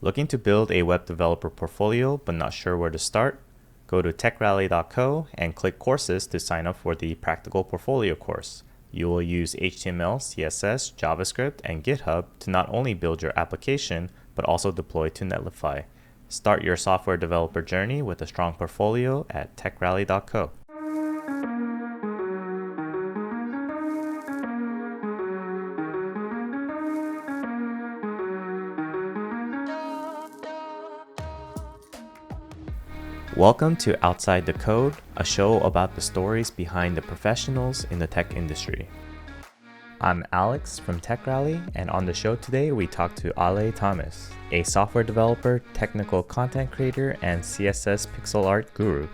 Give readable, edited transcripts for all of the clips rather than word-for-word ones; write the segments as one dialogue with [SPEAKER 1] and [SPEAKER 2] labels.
[SPEAKER 1] Looking to build a web developer portfolio but not sure where to start? Go to techrally.co and click courses to sign up for the Practical Portfolio course. You will use HTML, CSS, JavaScript, and GitHub to not only build your application but also deploy to Netlify. Start your software developer journey with a strong portfolio at techrally.co. Welcome to Outside the Code, a show about the stories behind the professionals in the tech industry. I'm Alex from Tech Rally, and on the show today we talk to Ale Thomas, a software developer, technical content creator, and CSS pixel art guru.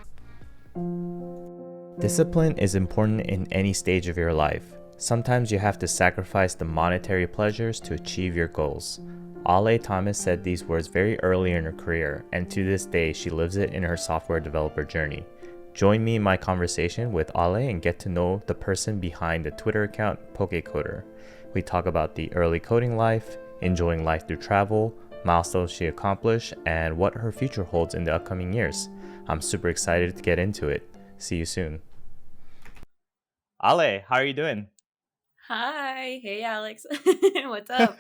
[SPEAKER 1] Discipline is important in any stage of your life. Sometimes you have to sacrifice the monetary pleasures to achieve your goals. Ale Thomas said these words very early in her career, and to this day she lives it in her software developer journey. Join me in my conversation with Ale and get to know the person behind the Twitter account Pokecoder. We talk about the early coding life, enjoying life through travel, milestones she accomplished, and what her future holds in the upcoming years. I'm super excited to get into it. See you soon. Ale, how are you doing?
[SPEAKER 2] Hi. Hey, Alex. What's up?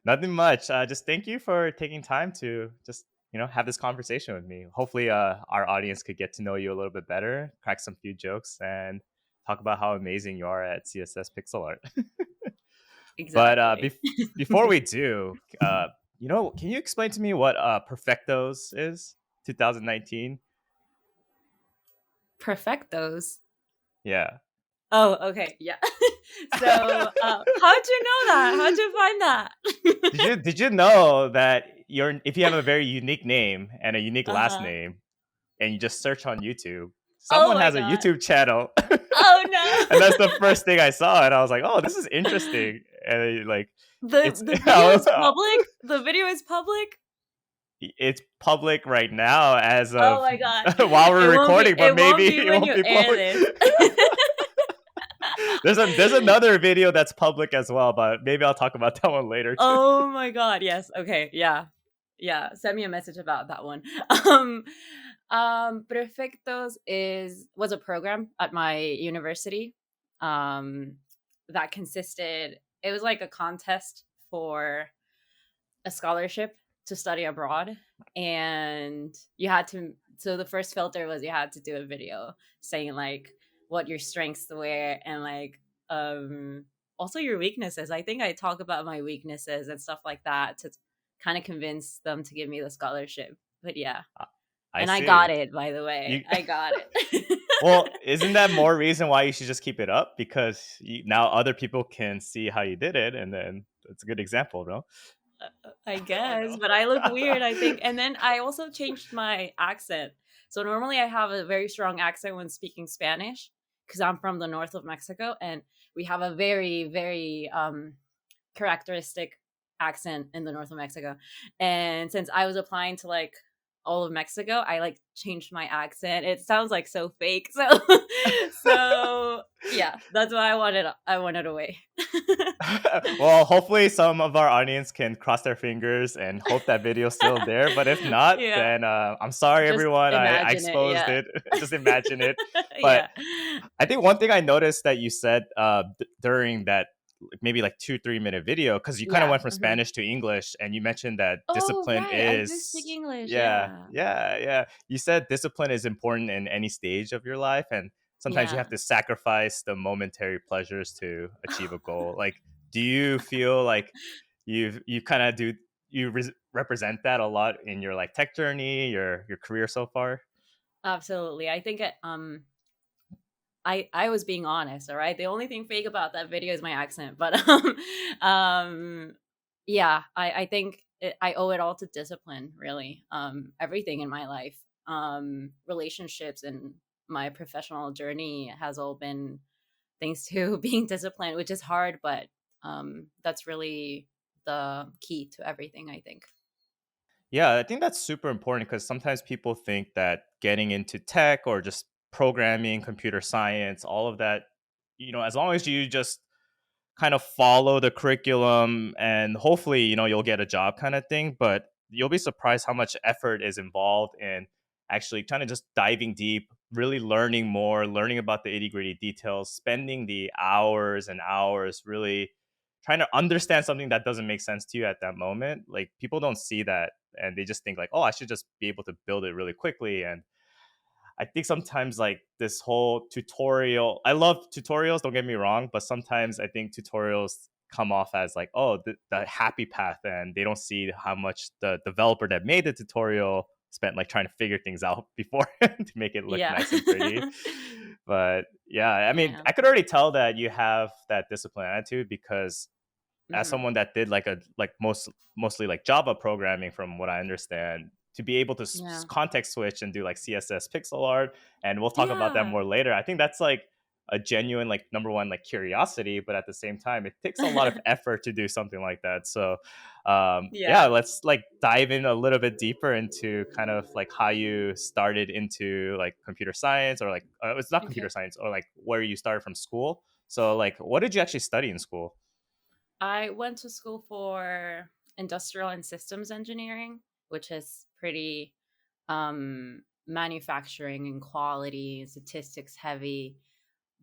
[SPEAKER 1] Nothing much. Just thank you for taking time to just have this conversation with me. Hopefully, our audience could get to know you a little bit better, crack some few jokes, and talk about how amazing you are at CSS pixel art. But
[SPEAKER 2] Exactly.
[SPEAKER 1] before we do, can you explain to me what Perfectos is? 2019.
[SPEAKER 2] Perfectos.
[SPEAKER 1] Yeah.
[SPEAKER 2] Oh, okay. Yeah. So, how'd you know that? How'd you find that?
[SPEAKER 1] Did you know that if you have a very unique name and a unique last
[SPEAKER 2] Uh-huh.
[SPEAKER 1] name, and you just search on YouTube,
[SPEAKER 2] Oh
[SPEAKER 1] someone
[SPEAKER 2] my
[SPEAKER 1] has a
[SPEAKER 2] God.
[SPEAKER 1] YouTube channel.
[SPEAKER 2] Oh
[SPEAKER 1] And that's the
[SPEAKER 2] no.
[SPEAKER 1] first thing I saw, and I was like, "Oh, this is interesting." And like,
[SPEAKER 2] The
[SPEAKER 1] it's
[SPEAKER 2] the video is public? The video is public?
[SPEAKER 1] it's public right now as
[SPEAKER 2] Oh
[SPEAKER 1] of
[SPEAKER 2] my God.
[SPEAKER 1] while we're
[SPEAKER 2] It won't be
[SPEAKER 1] recording, but
[SPEAKER 2] it won't
[SPEAKER 1] maybe
[SPEAKER 2] be
[SPEAKER 1] it
[SPEAKER 2] when
[SPEAKER 1] won't
[SPEAKER 2] you
[SPEAKER 1] be
[SPEAKER 2] air
[SPEAKER 1] public.
[SPEAKER 2] this.
[SPEAKER 1] There's another video that's public as well, but maybe I'll talk about that one later too.
[SPEAKER 2] Oh my God. Yes. Okay. Yeah. Yeah. Send me a message about that one. Um Perfectos was a program at my university. Um that consisted it was like a contest for a scholarship to study abroad, and you had to so the first filter was you had to do a video saying like what your strengths were, and like also your weaknesses. I think I talk about my weaknesses and stuff like that to kind of convince them to give me the scholarship. But yeah,
[SPEAKER 1] I
[SPEAKER 2] and I got
[SPEAKER 1] see.
[SPEAKER 2] it, by the way.
[SPEAKER 1] You
[SPEAKER 2] I got it.
[SPEAKER 1] well, isn't that more reason why you should just keep it up? Because now other people can see how you did it, and then it's a good example, no?
[SPEAKER 2] I
[SPEAKER 1] Oh
[SPEAKER 2] guess,
[SPEAKER 1] no.
[SPEAKER 2] but I look weird, I think. And then I also changed my accent. So normally I have a very strong accent when speaking Spanish because I'm from the north of Mexico, and we have a very, very characteristic accent in the north of Mexico. And since I was applying to like all of Mexico, I like changed my accent. It sounds like so fake. So so yeah, that's why I wanted away.
[SPEAKER 1] Well, hopefully some of our audience can cross their fingers and hope that video's still there. But if not,
[SPEAKER 2] Yeah.
[SPEAKER 1] then I'm sorry,
[SPEAKER 2] Just
[SPEAKER 1] everyone. I
[SPEAKER 2] imagine it,
[SPEAKER 1] exposed
[SPEAKER 2] yeah.
[SPEAKER 1] it. Just imagine it. But
[SPEAKER 2] Yeah.
[SPEAKER 1] I think one thing I noticed that you said during that maybe like 2-3 minute video, because you kind of
[SPEAKER 2] Yeah,
[SPEAKER 1] went from
[SPEAKER 2] mhm.
[SPEAKER 1] Spanish to English, and you mentioned that
[SPEAKER 2] Oh,
[SPEAKER 1] discipline
[SPEAKER 2] right, I do speak
[SPEAKER 1] is,
[SPEAKER 2] English,
[SPEAKER 1] yeah,
[SPEAKER 2] yeah.
[SPEAKER 1] yeah, yeah. You said discipline is important in any stage of your life, and sometimes you
[SPEAKER 2] Yeah.
[SPEAKER 1] have to sacrifice the momentary pleasures to achieve a goal. Like, do you feel like you kind of do represent that a lot in your like tech journey, your career so far?
[SPEAKER 2] Absolutely, I think I was being honest, alright? The only thing fake about that video is my accent, but, um, yeah, I think I owe it all to discipline, really. Everything in my life, relationships and my professional journey has all been thanks to being disciplined, which is hard, but, that's really the key to everything, I think.
[SPEAKER 1] Yeah, I think that's super important because sometimes people think that getting into tech or just programming, computer science, all of that, as long as you just kind of follow the curriculum and hopefully, you'll get a job kind of thing. But you'll be surprised how much effort is involved in actually kind of just diving deep, really learning more, learning about the itty gritty details, spending the hours and hours really trying to understand something that doesn't make sense to you at that moment. Like people don't see that and they just think like, oh, I should just be able to build it really quickly. And I think sometimes like this whole tutorial, I love tutorials, don't get me wrong, but sometimes I think tutorials come off as like, oh, the happy path, and they don't see how much the developer that made the tutorial spent like trying to figure things out before to make it look
[SPEAKER 2] Yeah.
[SPEAKER 1] nice and pretty. But yeah, I mean,
[SPEAKER 2] Yeah.
[SPEAKER 1] I could already tell that you have that discipline attitude because as
[SPEAKER 2] Hmm.
[SPEAKER 1] someone that did like mostly like Java programming, from what I understand, to be able to
[SPEAKER 2] Yeah.
[SPEAKER 1] context switch and do like CSS pixel art, and we'll talk about that
[SPEAKER 2] Yeah.
[SPEAKER 1] more later. I think that's like a genuine like number one like curiosity, but at the same time, it takes a lot of effort to do something like that. So, yeah,
[SPEAKER 2] Yeah.
[SPEAKER 1] let's like dive in a little bit deeper into kind of like how you started into like computer science, or like it's not computer
[SPEAKER 2] Okay.
[SPEAKER 1] science, or like where you started from school. So, like, what did you actually study in school?
[SPEAKER 2] I went to school for industrial and systems engineering, which is pretty manufacturing and quality and statistics heavy.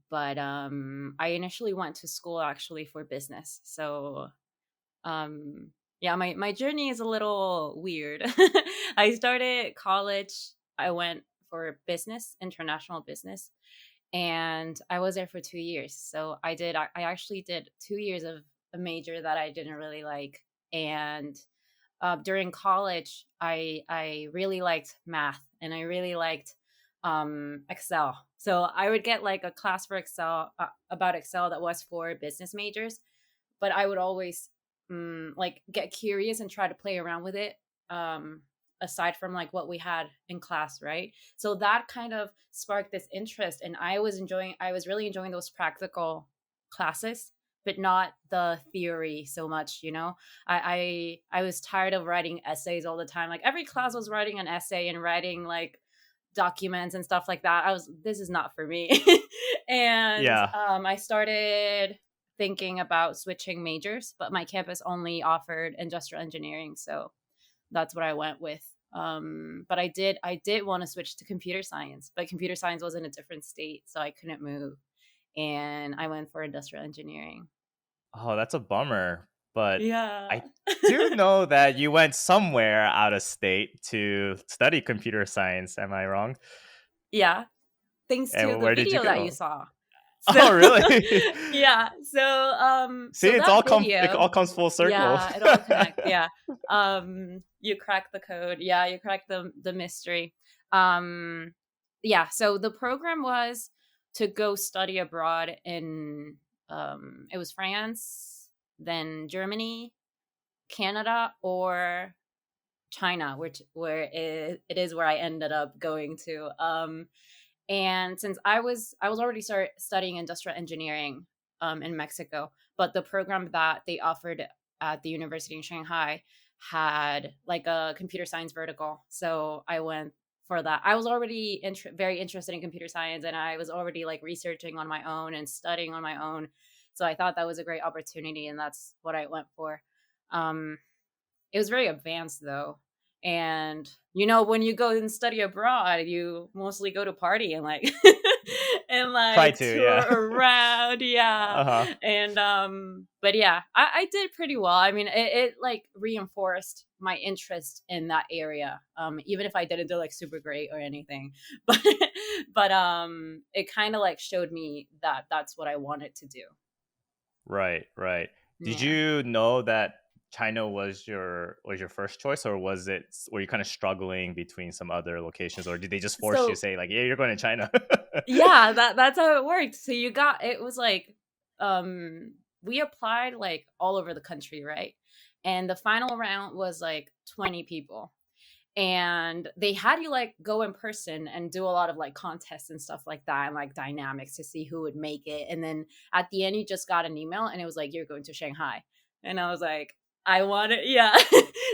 [SPEAKER 2] But I initially went to school actually for business. So yeah, my journey is a little weird. I started college, I went for business, international business, and I was there for 2 years. So I actually did 2 years of a major that I didn't really like. And during college, I really liked math and I really liked Excel. So I would get like a class for Excel about Excel that was for business majors, but I would always like get curious and try to play around with it. Um, aside from like what we had in class, right? So that kind of sparked this interest, and I was really enjoying those practical classes, but not the theory so much. I was tired of writing essays all the time. Like every class was writing an essay and writing like documents and stuff like that. I was This is not for me. And
[SPEAKER 1] Yeah.
[SPEAKER 2] I started thinking about switching majors, but my campus only offered industrial engineering, so that's what I went with. But I did want to switch to computer science, but computer science was in a different state, so I couldn't move, and I went for industrial engineering.
[SPEAKER 1] Oh, that's a bummer. But
[SPEAKER 2] Yeah.
[SPEAKER 1] I do know that you went somewhere out of state to study computer science. Am I wrong?
[SPEAKER 2] Yeah, thanks to
[SPEAKER 1] And
[SPEAKER 2] the
[SPEAKER 1] where did you
[SPEAKER 2] video that you
[SPEAKER 1] go?
[SPEAKER 2] saw. So
[SPEAKER 1] Oh, really?
[SPEAKER 2] yeah,
[SPEAKER 1] See,
[SPEAKER 2] so that
[SPEAKER 1] it all
[SPEAKER 2] video,
[SPEAKER 1] comes full circle.
[SPEAKER 2] yeah, it all connects. Yeah. You crack the code. Yeah, you crack the mystery. Um yeah, so the program was to go study abroad in it was France, then Germany, Canada, or China, it is where I ended up going to. And since I was already studying industrial engineering in Mexico, but the program that they offered at the university in Shanghai had like a computer science vertical, so I went for that. I was already very interested in computer science, and I was already like researching on my own and studying on my own, so I thought that was a great opportunity, and that's what I went for. um it was very advanced though. And when you go and study abroad, you mostly go to party and like and
[SPEAKER 1] Try
[SPEAKER 2] like
[SPEAKER 1] to,
[SPEAKER 2] tour
[SPEAKER 1] yeah.
[SPEAKER 2] around, yeah.
[SPEAKER 1] Uh-huh.
[SPEAKER 2] And but yeah, I did pretty well. I mean, it like reinforced my interest in that area. Even if I didn't do like super great or anything. But it kind of like showed me that that's what I wanted to do.
[SPEAKER 1] Right, right. Did
[SPEAKER 2] Yeah.
[SPEAKER 1] you know that China was your first choice, or were you kind of struggling between some other locations, or did they just force you to
[SPEAKER 2] So
[SPEAKER 1] say like, yeah, you're going to China?
[SPEAKER 2] yeah, that's how it worked. So it was like um we applied like all over the country, right? And the final round was like 20 people. And they had you like go in person and do a lot of like contests and stuff like that, and like dynamics to see who would make it. And then at the end you just got an email and it was like, you're going to Shanghai. And I was like, I wanted, yeah.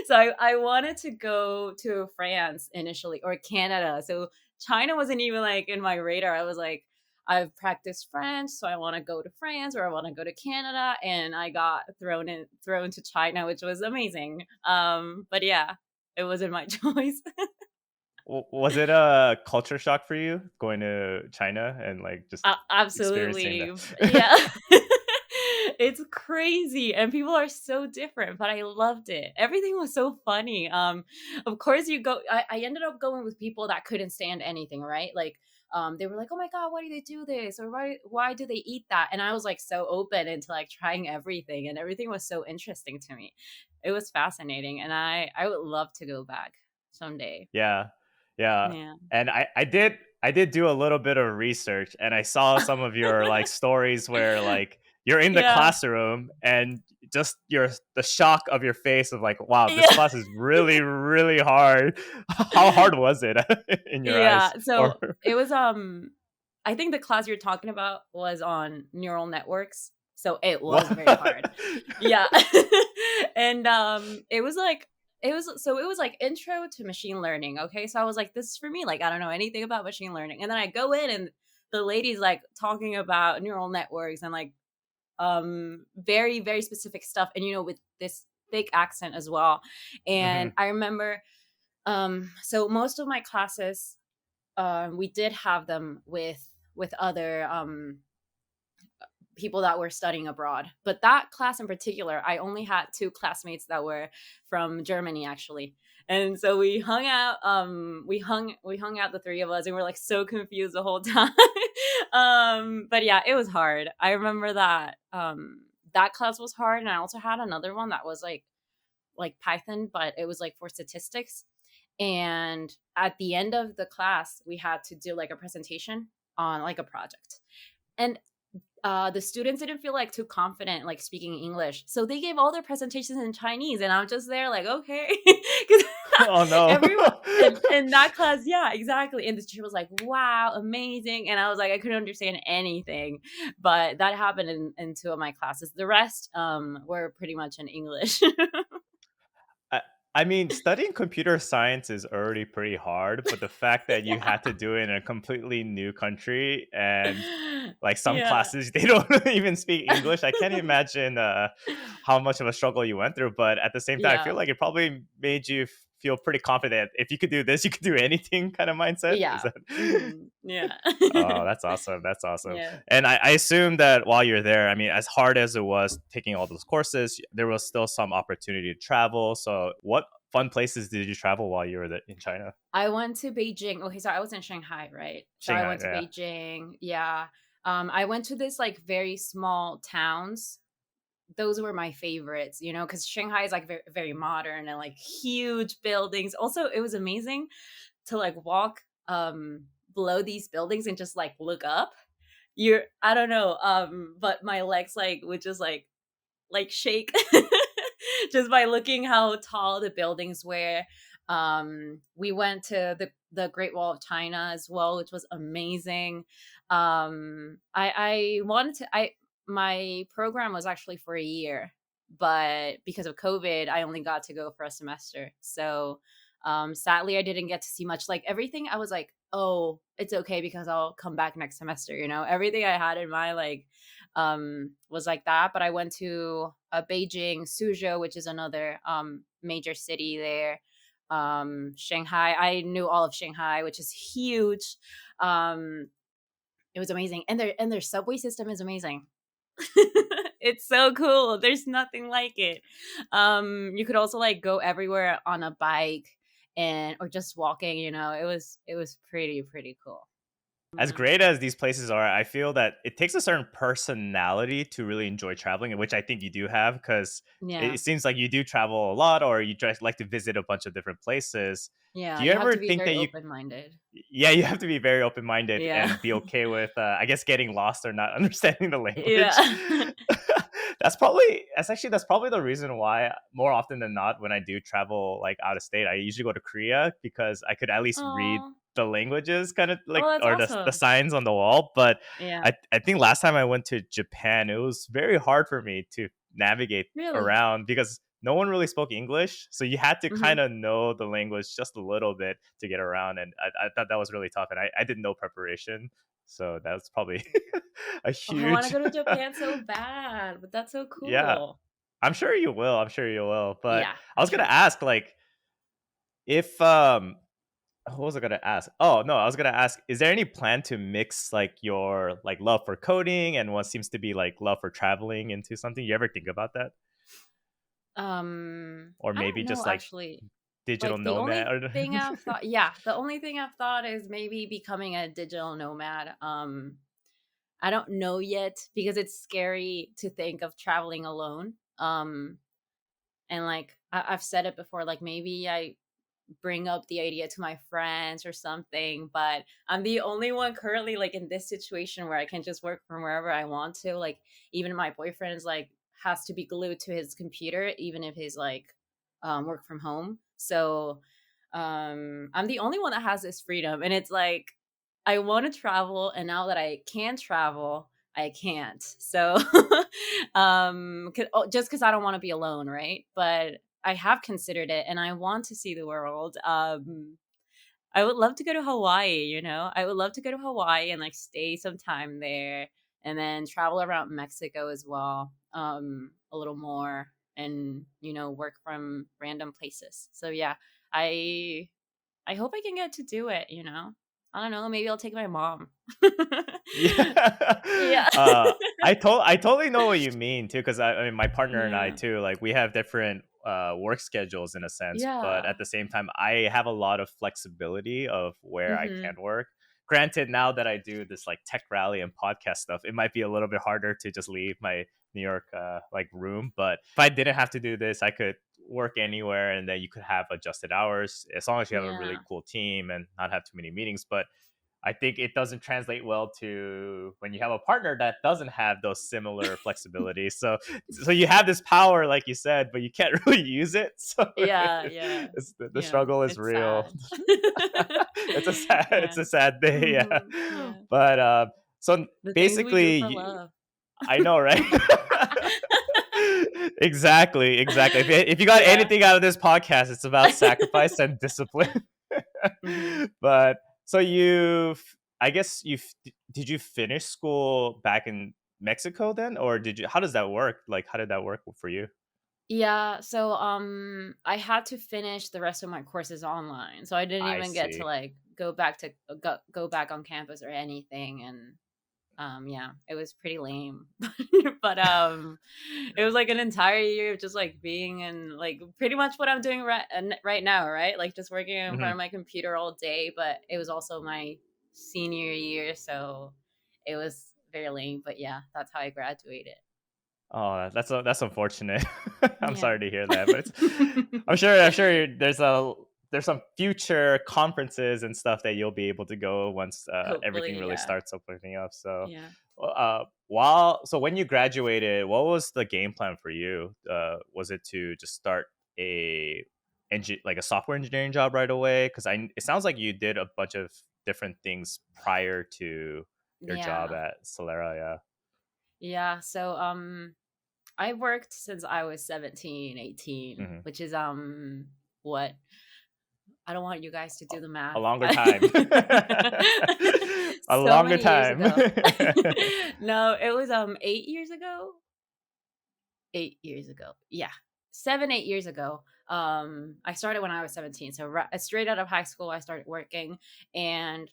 [SPEAKER 2] So I wanted to go to France initially, or Canada. So China wasn't even like in my radar. I was like, I've practiced French, so I want to go to France or I want to go to Canada, and I got thrown to China, which was amazing. But yeah. it wasn't my choice.
[SPEAKER 1] Was it a culture shock for you going to China and like just experiencing
[SPEAKER 2] Absolutely.
[SPEAKER 1] that?
[SPEAKER 2] Yeah. It's crazy and people are so different, but I loved it. Everything was so funny. Of course I ended up going with people that couldn't stand anything, right? Like they were like, "Oh my god, why do they do this?" or why do they eat that? And I was like so open into like trying everything and everything was so interesting to me. It was fascinating and I would love to go back someday.
[SPEAKER 1] Yeah. Yeah.
[SPEAKER 2] Yeah.
[SPEAKER 1] And I did do a little bit of research and I saw some of your like stories where like you're in the
[SPEAKER 2] Yeah.
[SPEAKER 1] classroom and just the shock of your face of like, wow, this
[SPEAKER 2] Yeah.
[SPEAKER 1] class is really, really hard. How hard was it in your
[SPEAKER 2] Yeah.
[SPEAKER 1] eyes?
[SPEAKER 2] So
[SPEAKER 1] Or
[SPEAKER 2] it was I think the class you're talking about was on neural networks. So it was very hard.
[SPEAKER 1] what?
[SPEAKER 2] Yeah. And it was like intro to machine learning. Okay. So I was like, this is for me. Like, I don't know anything about machine learning. And then I go in and the lady's like talking about neural networks and like very, very specific stuff. And with this thick accent as well. And
[SPEAKER 1] Mhm.
[SPEAKER 2] I remember so most of my classes we did have them with other people that were studying abroad, but that class in particular I only had two classmates that were from Germany actually. And so we hung out, we hung out, the three of us, and we're like so confused the whole time. But yeah, it was hard. I remember that that class was hard, and I also had another one that was like Python, but it was like for statistics. And at the end of the class, we had to do like a presentation on like a project. And the students didn't feel like too confident like speaking English, so they gave all their presentations in Chinese, and I'm just there like, okay, because
[SPEAKER 1] Oh no.
[SPEAKER 2] everyone in that class, yeah, exactly. And the teacher was like, wow, amazing, and I was like, I couldn't understand anything, but that happened in two of my classes. The rest were pretty much in English.
[SPEAKER 1] I, I mean, studying computer science is already pretty hard, but the fact that you
[SPEAKER 2] Yeah.
[SPEAKER 1] had to do it in a completely new country and like some
[SPEAKER 2] Yeah.
[SPEAKER 1] classes they don't even speak English, I can't imagine how much of a struggle you went through. But at the same time, I feel
[SPEAKER 2] Yeah.
[SPEAKER 1] like it probably made you feel pretty confident. If you could do this, you could do anything kind of mindset. Is
[SPEAKER 2] Yeah.
[SPEAKER 1] that?
[SPEAKER 2] Yeah.
[SPEAKER 1] Oh, that's awesome. That's awesome.
[SPEAKER 2] Yeah.
[SPEAKER 1] And I assume that while you're there, I mean, as hard as it was taking all those courses, there was still some opportunity to travel. So, what fun places did you travel while you were in China?
[SPEAKER 2] I went to Beijing. Okay, so I was in Shanghai, right? So I
[SPEAKER 1] Shanghai,
[SPEAKER 2] went to
[SPEAKER 1] yeah.
[SPEAKER 2] Beijing. Yeah. I went to this like very small towns. Those were my favorites, because Shanghai is like very, very modern and like huge buildings. Also, it was amazing to like walk below these buildings and just like look up. I don't know, but my legs like would just like shake just by looking how tall the buildings were. We went to the Great Wall of China as well, which was amazing. I wanted to I My program was actually for a year, but because of COVID, I only got to go for a semester. So sadly I didn't get to see much. Like everything I was like, oh, it's okay because I'll come back next semester, everything I had in my like was like that. But I went to Beijing, Suzhou, which is another major city there. Shanghai, I knew all of Shanghai, which is huge. Um, it was amazing, and their subway system is amazing. It's so cool. There's nothing like it. You could also like go everywhere on a bike and or just walking. It was pretty cool.
[SPEAKER 1] As
[SPEAKER 2] Yeah,
[SPEAKER 1] great as these places are, I feel that it takes a certain personality to really enjoy traveling, which I think you do have because
[SPEAKER 2] yeah,
[SPEAKER 1] it seems like you do travel a lot or you just like to visit a bunch of different places.
[SPEAKER 2] yeah.
[SPEAKER 1] Do you
[SPEAKER 2] You have
[SPEAKER 1] ever
[SPEAKER 2] to be
[SPEAKER 1] think
[SPEAKER 2] very
[SPEAKER 1] that
[SPEAKER 2] open minded.
[SPEAKER 1] yeah, you have to be very open minded
[SPEAKER 2] Yeah.
[SPEAKER 1] and be okay with, I guess, getting lost or not understanding the language.
[SPEAKER 2] Yeah.
[SPEAKER 1] That's probably the reason why more often than not, when I do travel like out of state, I usually go to Korea because I could at least read
[SPEAKER 2] Oh.
[SPEAKER 1] the languages kind of like
[SPEAKER 2] Oh, that's
[SPEAKER 1] or the
[SPEAKER 2] awesome.
[SPEAKER 1] signs on the wall. But
[SPEAKER 2] Yeah.
[SPEAKER 1] I think last time I went to Japan, it was very hard for me to navigate
[SPEAKER 2] Really?
[SPEAKER 1] around because no one really spoke English. So you had to kind
[SPEAKER 2] Mhm.
[SPEAKER 1] of know the language just a little bit to get around. And I thought that was really tough. And I did no preparation. So that's probably a
[SPEAKER 2] Oh, I wanna
[SPEAKER 1] huge,
[SPEAKER 2] go to Japan so bad, but that's so
[SPEAKER 1] yeah.
[SPEAKER 2] cool.
[SPEAKER 1] I'm sure you will. I'm sure you will. But
[SPEAKER 2] Yeah,
[SPEAKER 1] I
[SPEAKER 2] I'm
[SPEAKER 1] was gonna
[SPEAKER 2] sure.
[SPEAKER 1] ask, like, if what was I gonna ask? Oh no, I was gonna ask, is there any plan to mix like your like love for coding and what seems to be like love for traveling into something? You ever think about that? Or
[SPEAKER 2] I
[SPEAKER 1] maybe
[SPEAKER 2] don't know
[SPEAKER 1] just like
[SPEAKER 2] actually.
[SPEAKER 1] digital
[SPEAKER 2] Like the
[SPEAKER 1] nomad
[SPEAKER 2] only
[SPEAKER 1] or
[SPEAKER 2] thing I've thought, yeah, the only thing I've thought is maybe becoming a digital nomad. I don't know yet because it's scary to think of traveling alone. And like I've said it before, like maybe I bring up the idea to my friends or something, but I'm the only one currently like in this situation where I can just work from wherever I want to. Like even my boyfriend is like has to be glued to his computer even if he's like work from home. So I'm the only one that has this freedom, and it's like I want to travel, and now that I can travel, I can't. So just because I don't want to be alone, right? But I have considered it, and I want to see the world. I would love to go to Hawaii, you know? I would love to go to Hawaii and like stay some time there and then travel around Mexico as well, a little more, and work from random places. So yeah, I I hope I can get to do it, you know? I don't know, maybe I'll take my mom.
[SPEAKER 1] Yeah.
[SPEAKER 2] Yeah.
[SPEAKER 1] I totally know what you mean too, because I mean my partner and I
[SPEAKER 2] Yeah.
[SPEAKER 1] too, like we have different work schedules in a sense, but
[SPEAKER 2] Yeah.
[SPEAKER 1] at the same time I have a lot of flexibility of where I can
[SPEAKER 2] Mhm.
[SPEAKER 1] work. Granted, now that I do this like tech rally and podcast stuff, it might be a little bit harder to just leave my New York like room. But if I didn't have to do this, I could work anywhere, and then you could have adjusted hours as long as you have a really
[SPEAKER 2] Yeah.
[SPEAKER 1] cool team and not have too many meetings. But I think it doesn't translate well to when you have a partner that doesn't have those similar flexibilities. So you have this power, like you said, but you can't really use it. So
[SPEAKER 2] Yeah, yeah.
[SPEAKER 1] the
[SPEAKER 2] Yeah,
[SPEAKER 1] struggle is
[SPEAKER 2] it's
[SPEAKER 1] real.
[SPEAKER 2] sad.
[SPEAKER 1] It's
[SPEAKER 2] Yeah.
[SPEAKER 1] a sad day, yeah.
[SPEAKER 2] Mhm. Yeah.
[SPEAKER 1] But so
[SPEAKER 2] The things we do
[SPEAKER 1] basically,
[SPEAKER 2] for love.
[SPEAKER 1] I know, right? Exactly. If you got
[SPEAKER 2] Yeah.
[SPEAKER 1] anything out of this podcast, it's about sacrifice and discipline.
[SPEAKER 2] Mhm.
[SPEAKER 1] But so I guess did you finish school back in Mexico then, or did you? How does that work? Like, how did that work for you?
[SPEAKER 2] Yeah, so I had to finish the rest of my courses online. So I didn't
[SPEAKER 1] I
[SPEAKER 2] even get to
[SPEAKER 1] see.
[SPEAKER 2] like go back on campus or anything, and yeah, it was pretty lame. But it was like an entire year of just like being in like pretty much what I'm doing right now, right? Like just working in front
[SPEAKER 1] Hmm.
[SPEAKER 2] of my computer all day, but it was also my senior year, so it was very lame, but yeah, that's how I graduated.
[SPEAKER 1] Oh, that's unfortunate. I'm
[SPEAKER 2] Yeah.
[SPEAKER 1] sorry to hear that, but I'm sure there's some future conferences and stuff that you'll be able to go once everything
[SPEAKER 2] Hopefully,
[SPEAKER 1] really
[SPEAKER 2] yeah.
[SPEAKER 1] starts opening up. So,
[SPEAKER 2] Yeah.
[SPEAKER 1] when you graduated, what was the game plan for you? Was it to just start a like a software engineering job right away? Because it sounds like you did a bunch of different things prior to your job
[SPEAKER 2] Yeah.
[SPEAKER 1] at Solera.
[SPEAKER 2] Yeah. So I worked since I was 17,
[SPEAKER 1] Yeah.
[SPEAKER 2] 18,
[SPEAKER 1] Hmm.
[SPEAKER 2] which is what I don't want you guys to do the
[SPEAKER 1] A
[SPEAKER 2] math,
[SPEAKER 1] longer
[SPEAKER 2] but
[SPEAKER 1] time. A
[SPEAKER 2] so
[SPEAKER 1] longer
[SPEAKER 2] many years
[SPEAKER 1] time.
[SPEAKER 2] ago. No, it was 8 years ago. 8 years ago. Yeah. 7, 8 years ago. I started when I was 17. So straight out of high school I started working, and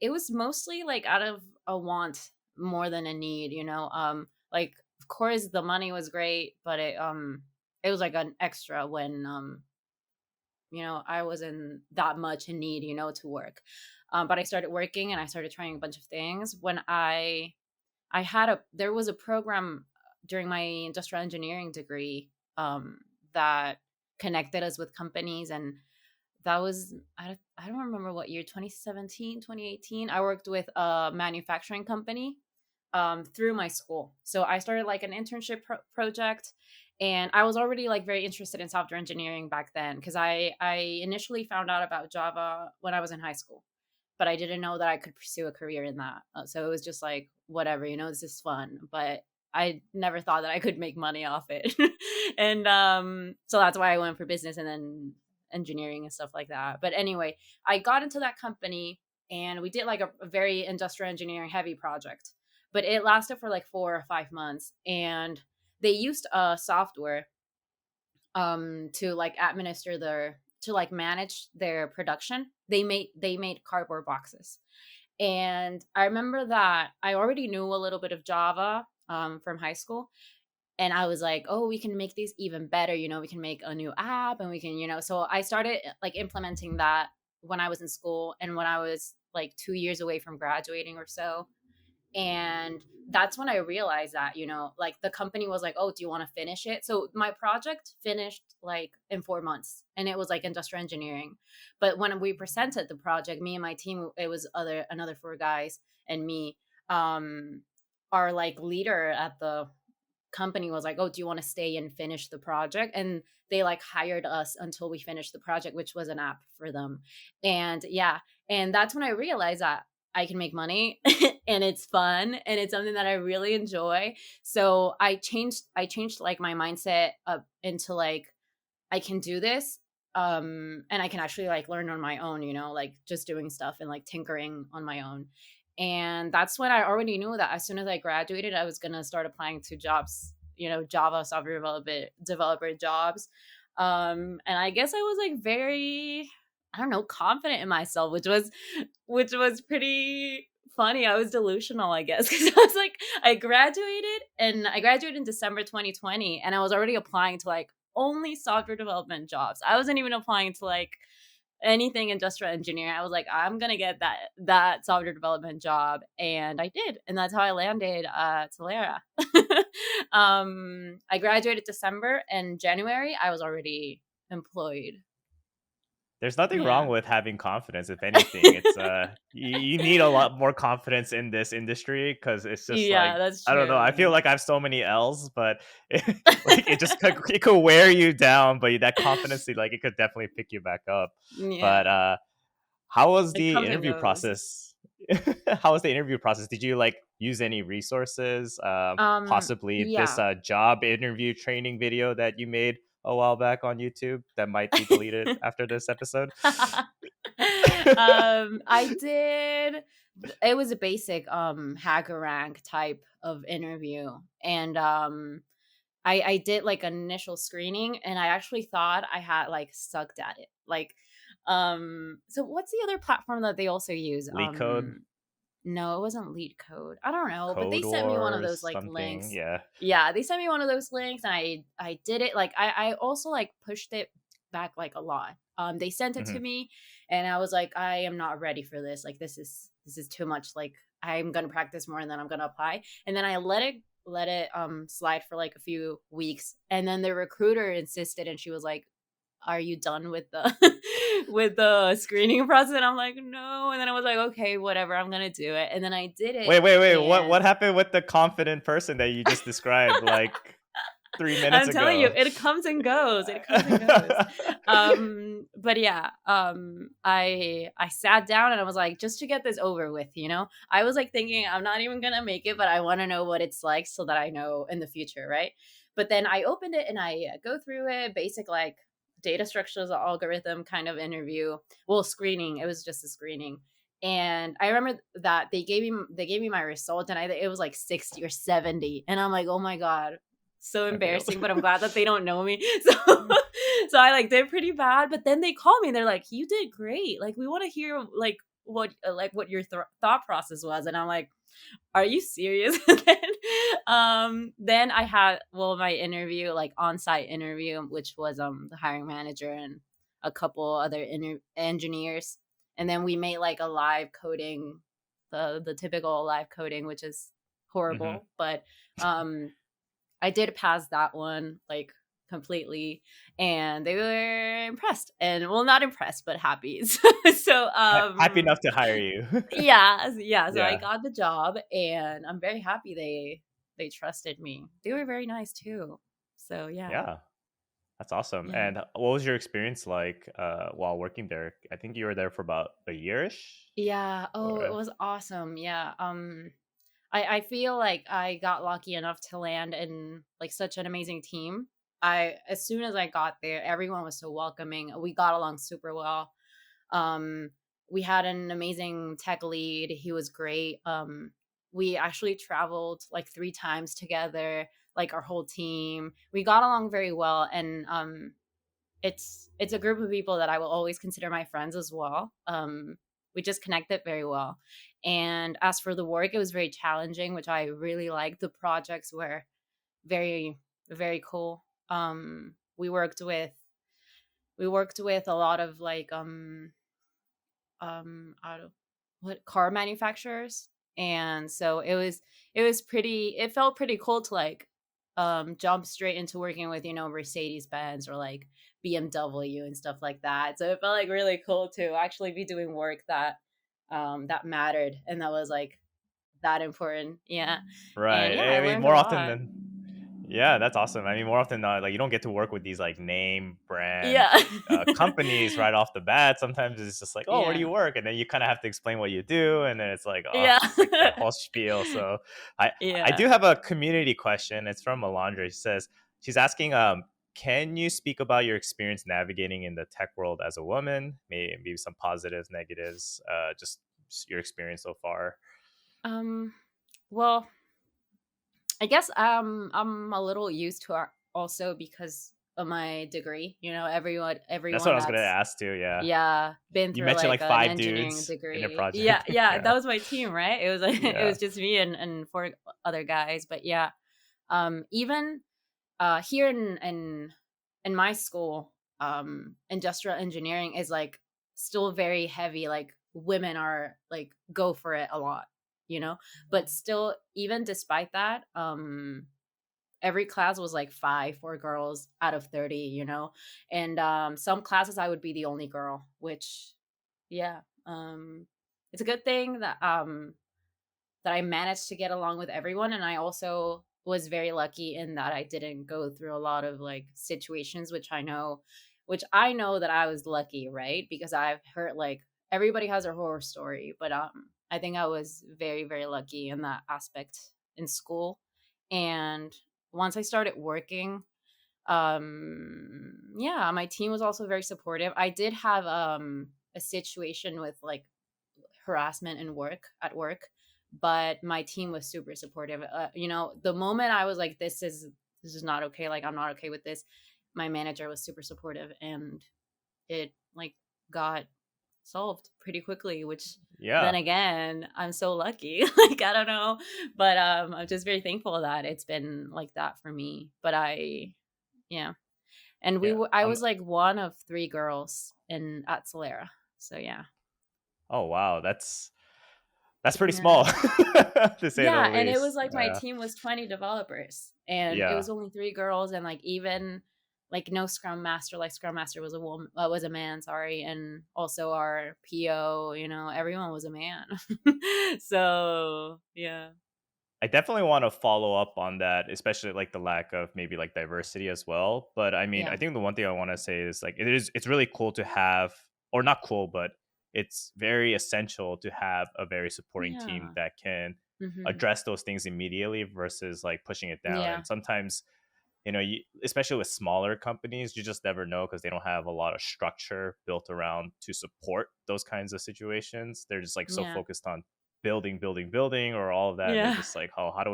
[SPEAKER 2] it was mostly like out of a want more than a need, you know. Like of course the money was great, but it was like an extra when I wasn't that much in need, to work. But I started working and I started trying a bunch of things. When there was a program during my industrial engineering degree that connected us with companies, and that was I don't remember what year, 2017, 2018. I worked with a manufacturing company through my school. So I started like an internship project, and I was already like very interested in software engineering back then because I initially found out about Java when I was in high school, but I didn't know that I could pursue a career in that. So it was just like whatever, this is fun, but I never thought that I could make money off it. And so that's why I went for business and then engineering and stuff like that. But anyway, I got into that company and we did like a very industrial engineering heavy project, but it lasted for like 4 or 5 months, and they used a software to like administer their to like manage their production, they made cardboard boxes. And I remember that I already knew a little bit of Java from high school. And I was like, oh, we can make these even better. We can make a new app and we can, so I started like implementing that when I was in school and when I was like 2 years away from graduating or so. And that's when I realized that, like the company was like, oh, do you want to finish it? So my project finished like in 4 months and it was like industrial engineering. But when we presented the project, me and my team, it was another four guys and me, our like leader at the company was like, oh, do you want to stay and finish the project? And they like hired us until we finished the project, which was an app for them. And yeah, and that's when I realized that I can make money and it's fun and it's something that I really enjoy. So I changed like my mindset up into like I can do this, and I can actually like learn on my own, like just doing stuff and like tinkering on my own. And that's when I already knew that as soon as I graduated, I was going to start applying to jobs, Java software developer jobs. And I guess I was like very, I don't know, confident in myself, which was pretty funny. I was delusional, I guess, because I was like, I graduated in December 2020, and I was already applying to like only software development jobs. I wasn't even applying to like anything industrial engineering. I was like, I'm gonna get that software development job, and I did, and that's how I landed Talera. I graduated December, and January I was already employed.
[SPEAKER 1] There's nothing wrong
[SPEAKER 2] Yeah.
[SPEAKER 1] with having confidence. If anything, it's you need a lot more confidence in this industry because it's just like
[SPEAKER 2] Yeah, that's
[SPEAKER 1] I don't know. I feel
[SPEAKER 2] true.
[SPEAKER 1] like I have so many L's, but like it could wear you down. But that confidence, like it could definitely pick you back up. But
[SPEAKER 2] Yeah,
[SPEAKER 1] how was
[SPEAKER 2] it
[SPEAKER 1] the
[SPEAKER 2] comes and
[SPEAKER 1] interview
[SPEAKER 2] goes.
[SPEAKER 1] process? How was the interview process? Did you like use any resources? Possibly this
[SPEAKER 2] Yeah.
[SPEAKER 1] job interview training video that you made a while back on YouTube that might be deleted after this episode.
[SPEAKER 2] I did. It was a basic hacker rank type of interview, and I did like an initial screening, and I actually thought I had like sucked at it. Like, so what's the other platform that they also use?
[SPEAKER 1] Leak code,
[SPEAKER 2] No, it wasn't Lead Code. I don't know, but they
[SPEAKER 1] code
[SPEAKER 2] sent me one of
[SPEAKER 1] wars,
[SPEAKER 2] those like
[SPEAKER 1] something.
[SPEAKER 2] links.
[SPEAKER 1] Yeah.
[SPEAKER 2] Yeah, they sent me one of those links, and I did it. Like I also like pushed it back like a lot. They sent it to
[SPEAKER 1] Hmm.
[SPEAKER 2] me, and I was like, I am not ready for this. Like this is too much. Like I'm gonna practice more, and then I'm gonna apply. And then I let it slide for like a few weeks, and then the recruiter insisted, and she was like, are you done with the with the screening process? And I'm like, no. And then I was like, okay, whatever, I'm gonna do it. And then I did it,
[SPEAKER 1] Wait. What
[SPEAKER 2] and
[SPEAKER 1] happened with the confident person that you just described like 3 minutes
[SPEAKER 2] I'm telling you,
[SPEAKER 1] ago?
[SPEAKER 2] it comes and goes. It comes and goes. But yeah, I sat down and I was like, just to get this over with, I was like thinking I'm not even gonna make it, but I want to know what it's like so that I know in the future, right? But then I opened it and I go through it, basic like data structures, algorithm kind of interview. Well, screening. It was just a screening. And I remember that they gave me my result, and it was like 60 or 70, and I'm like, oh my god, so
[SPEAKER 1] I failed.
[SPEAKER 2] embarrassing, but I'm glad that they don't know me. So I like did pretty bad, but then they called me and they're like, "You did great. Like we want to hear like what your thought process was." And I'm like, "Are you serious?" Then I had my interview, like on-site interview, which was the hiring manager and a couple other engineers. And then we made like a live coding, the typical live coding, which is
[SPEAKER 1] Hmm.
[SPEAKER 2] horrible, but um I did pass that one like completely, and they were impressed, and well, not impressed but happy. So
[SPEAKER 1] Happy enough to hire you.
[SPEAKER 2] yeah, so I
[SPEAKER 1] Yeah.
[SPEAKER 2] got the job, and I'm very happy they trusted me. They were very nice too. So yeah.
[SPEAKER 1] Yeah. That's awesome.
[SPEAKER 2] Yeah.
[SPEAKER 1] And what was your experience like while working there? I think you were there for about a yearish.
[SPEAKER 2] Yeah. Oh, it
[SPEAKER 1] Or
[SPEAKER 2] was awesome. Yeah. I feel like I got lucky enough to land in like such an amazing team. As soon as I got there, everyone was so welcoming. We got along super well. Um, we had an amazing tech lead. He was great. We actually traveled like 3 times together, like our whole team. We got along very well, and it's a group of people that I will always consider my friends as well. We just connected very well. And as for the work, it was very challenging, which I really liked. The projects were very, very cool. We worked with a lot of like auto what car manufacturers, and so it felt pretty cool to like jump straight into working with Mercedes Benz or like BMW and stuff like that. So it felt like really cool to actually be doing work that mattered and that was like that important. Yeah. And
[SPEAKER 1] Right.
[SPEAKER 2] yeah, I
[SPEAKER 1] I mean,
[SPEAKER 2] learned a
[SPEAKER 1] more often
[SPEAKER 2] lot.
[SPEAKER 1] than yeah, that's awesome. I mean, more often than not, like you don't get to work with these like name brand
[SPEAKER 2] Yeah.
[SPEAKER 1] companies right off the bat. Sometimes it's just like, oh, where do
[SPEAKER 2] Yeah.
[SPEAKER 1] you work? And then you kind of have to explain what you do, and then it's like, oh,
[SPEAKER 2] Yeah.
[SPEAKER 1] it's like the whole spiel. So I
[SPEAKER 2] Yeah.
[SPEAKER 1] do have a community question. It's from Melandra. She says she's asking, can you speak about your experience navigating in the tech world as a woman? Maybe some positives, negatives, just your experience so far.
[SPEAKER 2] um well, I guess I'm a little used to it also because of my degree. Everyone
[SPEAKER 1] That's what
[SPEAKER 2] everyone
[SPEAKER 1] I was gonna
[SPEAKER 2] that's
[SPEAKER 1] ask too. Yeah,
[SPEAKER 2] been
[SPEAKER 1] you
[SPEAKER 2] through
[SPEAKER 1] mentioned
[SPEAKER 2] like
[SPEAKER 1] like
[SPEAKER 2] an
[SPEAKER 1] five
[SPEAKER 2] engineering
[SPEAKER 1] dudes in a
[SPEAKER 2] degree. Yeah,
[SPEAKER 1] project.
[SPEAKER 2] yeah,
[SPEAKER 1] Yeah.
[SPEAKER 2] that was my team, right? It was like it
[SPEAKER 1] Yeah.
[SPEAKER 2] was just me and four other guys. But yeah, even here in my school, industrial engineering is like still very heavy. Like women are like go for it a lot, you know. But still, even despite that, every class was like four girls out of 30, and some classes I would be the only girl, which yeah, it's a good thing that I managed to get along with everyone. And I also was very lucky in that I didn't go through a lot of like situations, which I know that I was lucky, right? Because I've heard like everybody has a horror story, but I think I was very, very lucky in that aspect in school. And once I started working, yeah, my team was also very supportive. I did have a situation with like harassment at work, but my team was super supportive. The moment I was like, this is not okay, like I'm not okay with this, my manager was super supportive, and it like got solved pretty quickly, which then
[SPEAKER 1] Yeah.
[SPEAKER 2] again, I'm so lucky. Like I don't know, but I'm just very thankful that it's been like that for me. But yeah, and
[SPEAKER 1] Yeah.
[SPEAKER 2] I was like one of three girls in at Solera, so yeah.
[SPEAKER 1] Oh wow, that's pretty small
[SPEAKER 2] Yeah.
[SPEAKER 1] to say the
[SPEAKER 2] Yeah, and it was
[SPEAKER 1] least.
[SPEAKER 2] like my team was 20 developers and it
[SPEAKER 1] Yeah.
[SPEAKER 2] was only three girls, and like even like no scrum master, like scrum master was a woman, was a man, sorry, and also our PO, everyone was a man. So, yeah.
[SPEAKER 1] I definitely want to follow up on that, especially like the lack of maybe like diversity as well. But I mean,
[SPEAKER 2] Yeah.
[SPEAKER 1] I think the one thing I want to say is like it's really cool to have, or not cool, but it's very essential to have a very supporting team
[SPEAKER 2] Yeah.
[SPEAKER 1] that can
[SPEAKER 2] Mhm.
[SPEAKER 1] address those things immediately versus like pushing it down.
[SPEAKER 2] Yeah.
[SPEAKER 1] And sometimes, especially with smaller companies, you just never know because they don't have a lot of structure built around to support those kinds of situations. They're just like so
[SPEAKER 2] Yeah.
[SPEAKER 1] focused on building, building, building, or all of that, and they're
[SPEAKER 2] Yeah.
[SPEAKER 1] just like, oh, how do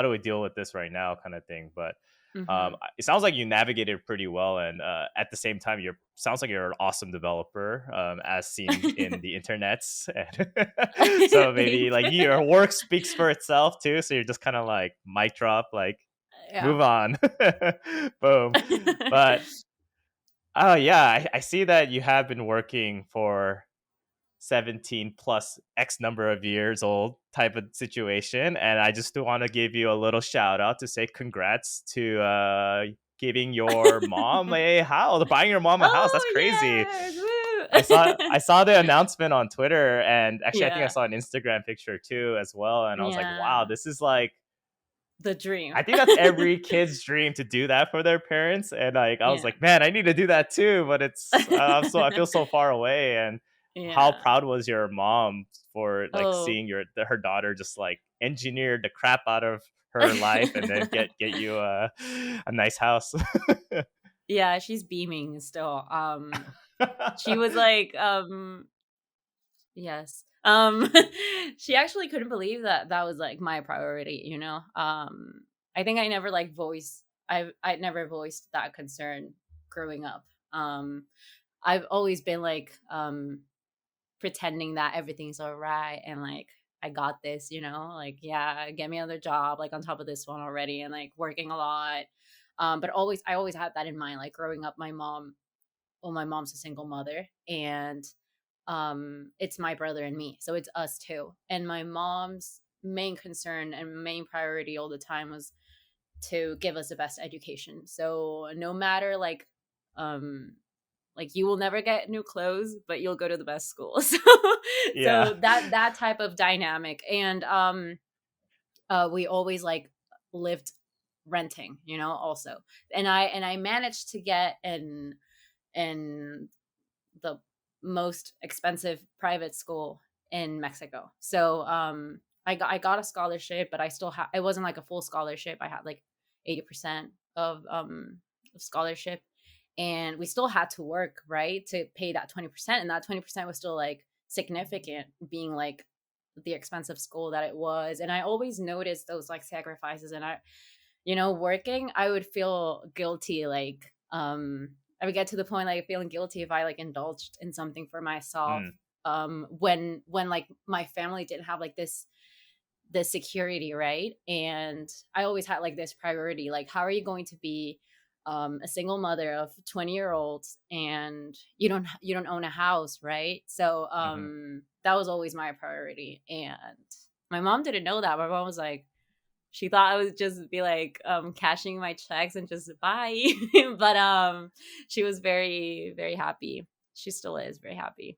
[SPEAKER 1] we deal with this right now, kind of thing. But
[SPEAKER 2] Mhm.
[SPEAKER 1] it sounds like you navigated pretty well, and at the same time, you're sounds like you're an awesome developer, as seen in the internets. And so maybe
[SPEAKER 2] Thank
[SPEAKER 1] like
[SPEAKER 2] you.
[SPEAKER 1] your work speaks for itself too. So you're just kind of like mic drop, like
[SPEAKER 2] Yeah.
[SPEAKER 1] move on. Boom. But oh yeah, I see that you have been working for 17 plus X number of years old type of situation. And I just want to give you a little shout out to say congrats to giving your mom a house, buying your mom a house. That's
[SPEAKER 2] Oh,
[SPEAKER 1] crazy.
[SPEAKER 2] yes.
[SPEAKER 1] I saw
[SPEAKER 2] Woo.
[SPEAKER 1] I saw the announcement on Twitter, and actually I think I
[SPEAKER 2] Yeah.
[SPEAKER 1] saw an Instagram picture too as well. And I was like, wow,
[SPEAKER 2] Yeah.
[SPEAKER 1] this is like
[SPEAKER 2] The dream.
[SPEAKER 1] I think that's every kid's dream to do that for their parents. And like I was
[SPEAKER 2] Yeah.
[SPEAKER 1] like, man, I need to do that too. But it's I feel so far away. And how
[SPEAKER 2] Yeah.
[SPEAKER 1] proud was your mom for like
[SPEAKER 2] Oh.
[SPEAKER 1] seeing her daughter just like engineer the crap out of her life and then get you a nice house.
[SPEAKER 2] Yeah, she's beaming still. She was like, yes. She actually couldn't believe that that was like my priority. I think I never like voiced I never voiced that concern growing up. I've always been like pretending that everything's all right and like I got this, like yeah, get me another job like on top of this one already and like working a lot. But I always had that in mind. Like growing up, my mom's a single mother, and it's my brother and me, so it's us two. And my mom's main concern and main priority all the time was to give us the best education. So no matter um you will never get new clothes, but you'll go to the best school.
[SPEAKER 1] Yeah.
[SPEAKER 2] So that type of dynamic. And we always like lived renting, also. And I managed to get in the most expensive private school in Mexico. So I got a scholarship, but it wasn't like a full scholarship. I had like 80% of scholarship, and we still had to work, right, to pay that 20%, and that 20% was still like significant, being like the expensive school that it was. And I always noticed those like sacrifices, and working, I would feel guilty, like I would get to the point like feeling guilty if I like indulged in something for myself,
[SPEAKER 1] Mm.
[SPEAKER 2] when like my family didn't have like this security, right? And I always had like this priority, like how are you going to be a single mother of 20-year-olds and you don't own a house, right? So
[SPEAKER 1] Hmm.
[SPEAKER 2] that was always my priority. And my mom didn't know that. My mom was like, she thought I would just be like cashing my checks and just bye. But she was very, very happy. She still is very happy.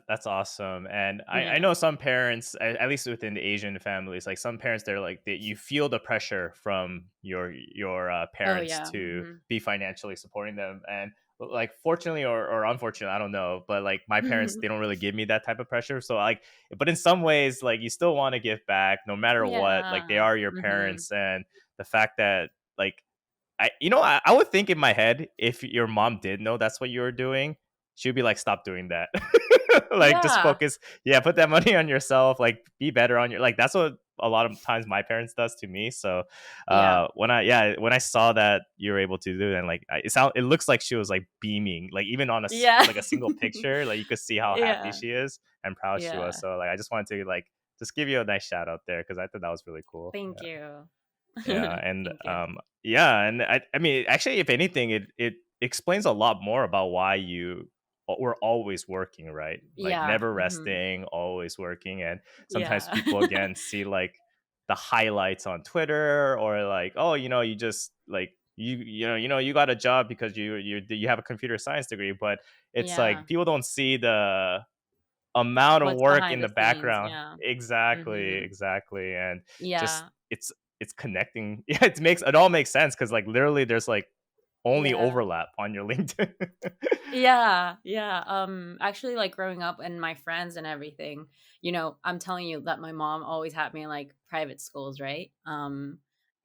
[SPEAKER 1] That's awesome. And I
[SPEAKER 2] Yeah.
[SPEAKER 1] know some parents, at least within the Asian families, like some parents, they're like that you feel the pressure from your
[SPEAKER 2] Oh
[SPEAKER 1] parents
[SPEAKER 2] yeah.
[SPEAKER 1] to
[SPEAKER 2] Hmm.
[SPEAKER 1] be financially supporting them. And like fortunately or unfortunately, I don't know, but like my parents, they don't really give me that type of pressure. So like, but in some ways, like you still want to give back no matter what. Like they
[SPEAKER 2] Yeah.
[SPEAKER 1] are your
[SPEAKER 2] Hmm.
[SPEAKER 1] parents, and the fact that like I would think in my head, if your mom did know that's what you were doing, she'd be like, stop doing that. Like just
[SPEAKER 2] Yeah.
[SPEAKER 1] focus. Yeah, put that money on yourself. Like be better on your like that's what a lot of times my parents does to me. So
[SPEAKER 2] Yeah.
[SPEAKER 1] when I saw that you were able to do it, and like it looks like she was like beaming, like even on
[SPEAKER 2] Yeah.
[SPEAKER 1] like a single picture, like you could see how happy
[SPEAKER 2] Yeah.
[SPEAKER 1] she is and proud she was.
[SPEAKER 2] Yeah.
[SPEAKER 1] So like I just wanted to like just give you a nice shout out there because I thought that was really cool.
[SPEAKER 2] Thank you.
[SPEAKER 1] Yeah, and
[SPEAKER 2] Thank you.
[SPEAKER 1] yeah, and I mean, actually, if anything, it explains a lot more about why you were always working, right? Like
[SPEAKER 2] Yeah.
[SPEAKER 1] never
[SPEAKER 2] Hmm.
[SPEAKER 1] resting, always working, and sometimes
[SPEAKER 2] Yeah.
[SPEAKER 1] people again see like the highlights on Twitter or like, oh, you just like you got a job because you have a computer science degree, but it's
[SPEAKER 2] Yeah.
[SPEAKER 1] like people don't see the amount of
[SPEAKER 2] What's
[SPEAKER 1] work
[SPEAKER 2] behind
[SPEAKER 1] in
[SPEAKER 2] the
[SPEAKER 1] the
[SPEAKER 2] scenes?
[SPEAKER 1] background.
[SPEAKER 2] Yeah.
[SPEAKER 1] Exactly,
[SPEAKER 2] Hmm.
[SPEAKER 1] exactly. And just
[SPEAKER 2] Yeah.
[SPEAKER 1] it's connecting. Yeah, it all makes sense because like literally there's like only
[SPEAKER 2] Yeah.
[SPEAKER 1] overlap on your LinkedIn.
[SPEAKER 2] Yeah, yeah. Actually, like growing up and my friends and everything, I'm telling you that my mom always had me in like private schools, right?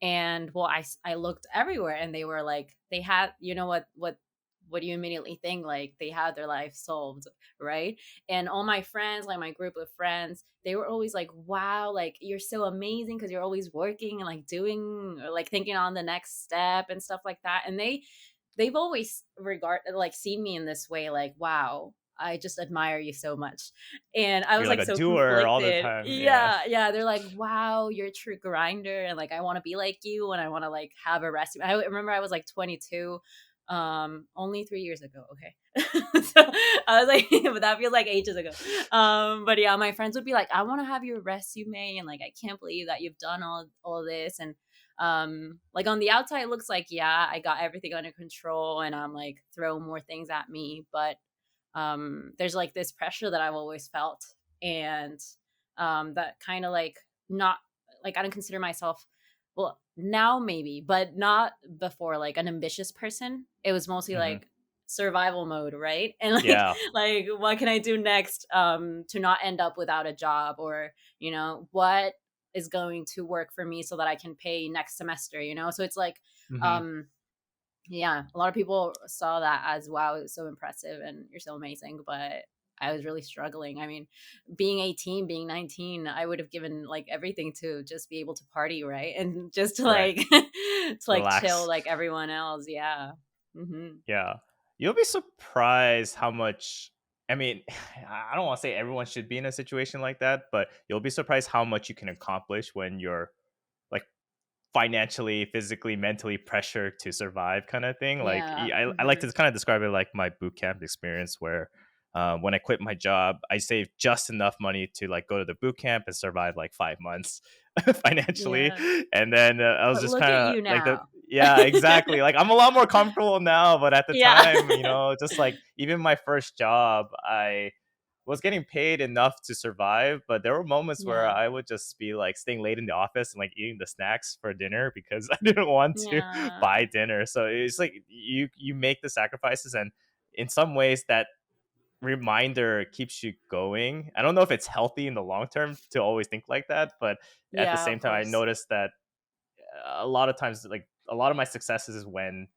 [SPEAKER 2] And well, I looked everywhere, and they were like, they had, what do you immediately think? Like they had their life solved, right? And all my friends, like my group of friends, they were always like, "Wow, like you're so amazing because you're always working and like doing or like thinking on the next step and stuff like that." And they've always seen me in this way, like, wow, I just admire you so much. And I
[SPEAKER 1] You're
[SPEAKER 2] was
[SPEAKER 1] like
[SPEAKER 2] like
[SPEAKER 1] a
[SPEAKER 2] so
[SPEAKER 1] doer all the
[SPEAKER 2] conflicted.
[SPEAKER 1] time. Yeah.
[SPEAKER 2] Yeah, yeah, they're like, wow, you're a true grinder, and like I want to be like you, and I want to like have a recipe. I remember I was like 22, only 3 years ago. Okay. So I was like, but that feels like ages ago. But yeah, my friends would be like, I want to have your resume, and like I can't believe that you've done all this. And like on the outside it looks like, yeah, I got everything under control and I'm like throwing more things at me, but there's like this pressure that I've always felt. And that kind of like, not like, I don't consider myself, well now maybe, but not before, like an ambitious person. It was mostly
[SPEAKER 1] Hmm.
[SPEAKER 2] like survival mode, right? And like
[SPEAKER 1] Yeah.
[SPEAKER 2] like what can I do next to not end up without a job, or what is going to work for me so that I can pay next semester, so it's like
[SPEAKER 1] Hmm.
[SPEAKER 2] um yeah, a lot of people saw that as, wow, it's so impressive and you're so amazing, but I was really struggling. I mean, being 18, being 19, I would have given like everything to just be able to party, right? And just to
[SPEAKER 1] Right.
[SPEAKER 2] like to like chill
[SPEAKER 1] Relax.
[SPEAKER 2] like everyone else. Yeah. Hmm.
[SPEAKER 1] Yeah. You'll be surprised how much. I mean, I don't want to say everyone should be in a situation like that, but you'll be surprised how much you can accomplish when you're like financially, physically, mentally pressured to survive, kind of thing. Like
[SPEAKER 2] Yeah.
[SPEAKER 1] I like to kind of describe it like my boot camp experience, where when I quit my job, I saved just enough money to like go to the boot camp and survive like 5 months financially,
[SPEAKER 2] Yeah.
[SPEAKER 1] and then I was
[SPEAKER 2] But
[SPEAKER 1] just
[SPEAKER 2] look at
[SPEAKER 1] kind of
[SPEAKER 2] you
[SPEAKER 1] like the
[SPEAKER 2] now.
[SPEAKER 1] yeah, exactly. Like I'm a lot more comfortable now, but at the
[SPEAKER 2] Yeah.
[SPEAKER 1] time, just like even my first job, I was getting paid enough to survive, but there were moments where
[SPEAKER 2] Yeah.
[SPEAKER 1] I would just be like staying late in the office and like eating the snacks for dinner because I didn't want to
[SPEAKER 2] Yeah.
[SPEAKER 1] buy dinner. So it's like you make the sacrifices, and in some ways that reminder keeps you going. I don't know if it's healthy in the long term to always think like that, but at the
[SPEAKER 2] Yeah,
[SPEAKER 1] same
[SPEAKER 2] of
[SPEAKER 1] time I
[SPEAKER 2] course.
[SPEAKER 1] noticed that a lot of times like a lot of my successes is when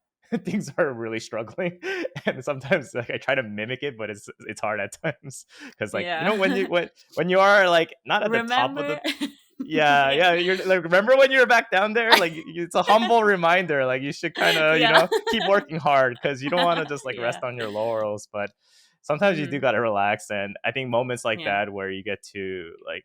[SPEAKER 1] things are really struggling, and sometimes like I try to mimic it, but it's hard at times because like
[SPEAKER 2] Yeah.
[SPEAKER 1] when you are like not at the top of the
[SPEAKER 2] Remember? Yeah.
[SPEAKER 1] yeah, you're like, remember when you were back down there, like it's a humble reminder, like you should kind of
[SPEAKER 2] Yeah.
[SPEAKER 1] keep working hard because you don't want to just like rest
[SPEAKER 2] Yeah.
[SPEAKER 1] on your laurels, but sometimes you do
[SPEAKER 2] Mhm.
[SPEAKER 1] got to relax, and I think moments like
[SPEAKER 2] Yeah.
[SPEAKER 1] that where you get to like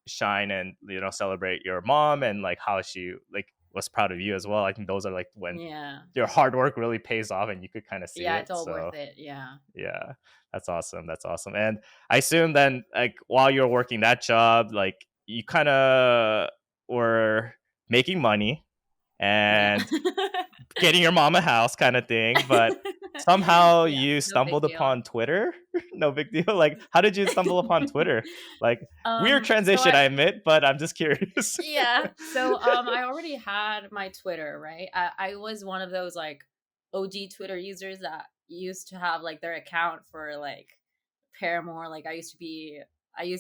[SPEAKER 1] shine and celebrate your mom and like how she like was proud of you as well. I think those are like when
[SPEAKER 2] Yeah.
[SPEAKER 1] your hard work really pays off and you could kind of see
[SPEAKER 2] Yeah,
[SPEAKER 1] it.
[SPEAKER 2] it's all
[SPEAKER 1] So
[SPEAKER 2] worth it. Yeah.
[SPEAKER 1] yeah, that's awesome. That's awesome. And I assume then like while you're working that job, like you kind of were making money
[SPEAKER 2] Yeah.
[SPEAKER 1] and getting your mom a house kind of thing, but somehow
[SPEAKER 2] Yeah,
[SPEAKER 1] you
[SPEAKER 2] no big
[SPEAKER 1] stumbled
[SPEAKER 2] deal.
[SPEAKER 1] upon Twitter. No big deal. Like, how did you stumble upon Twitter? Like, weird
[SPEAKER 2] So
[SPEAKER 1] transition, I admit, but I'm just curious.
[SPEAKER 2] yeah. So I already had my Twitter, right? I was one of those like OG Twitter users that used to have like their account for like Paramore. Like I used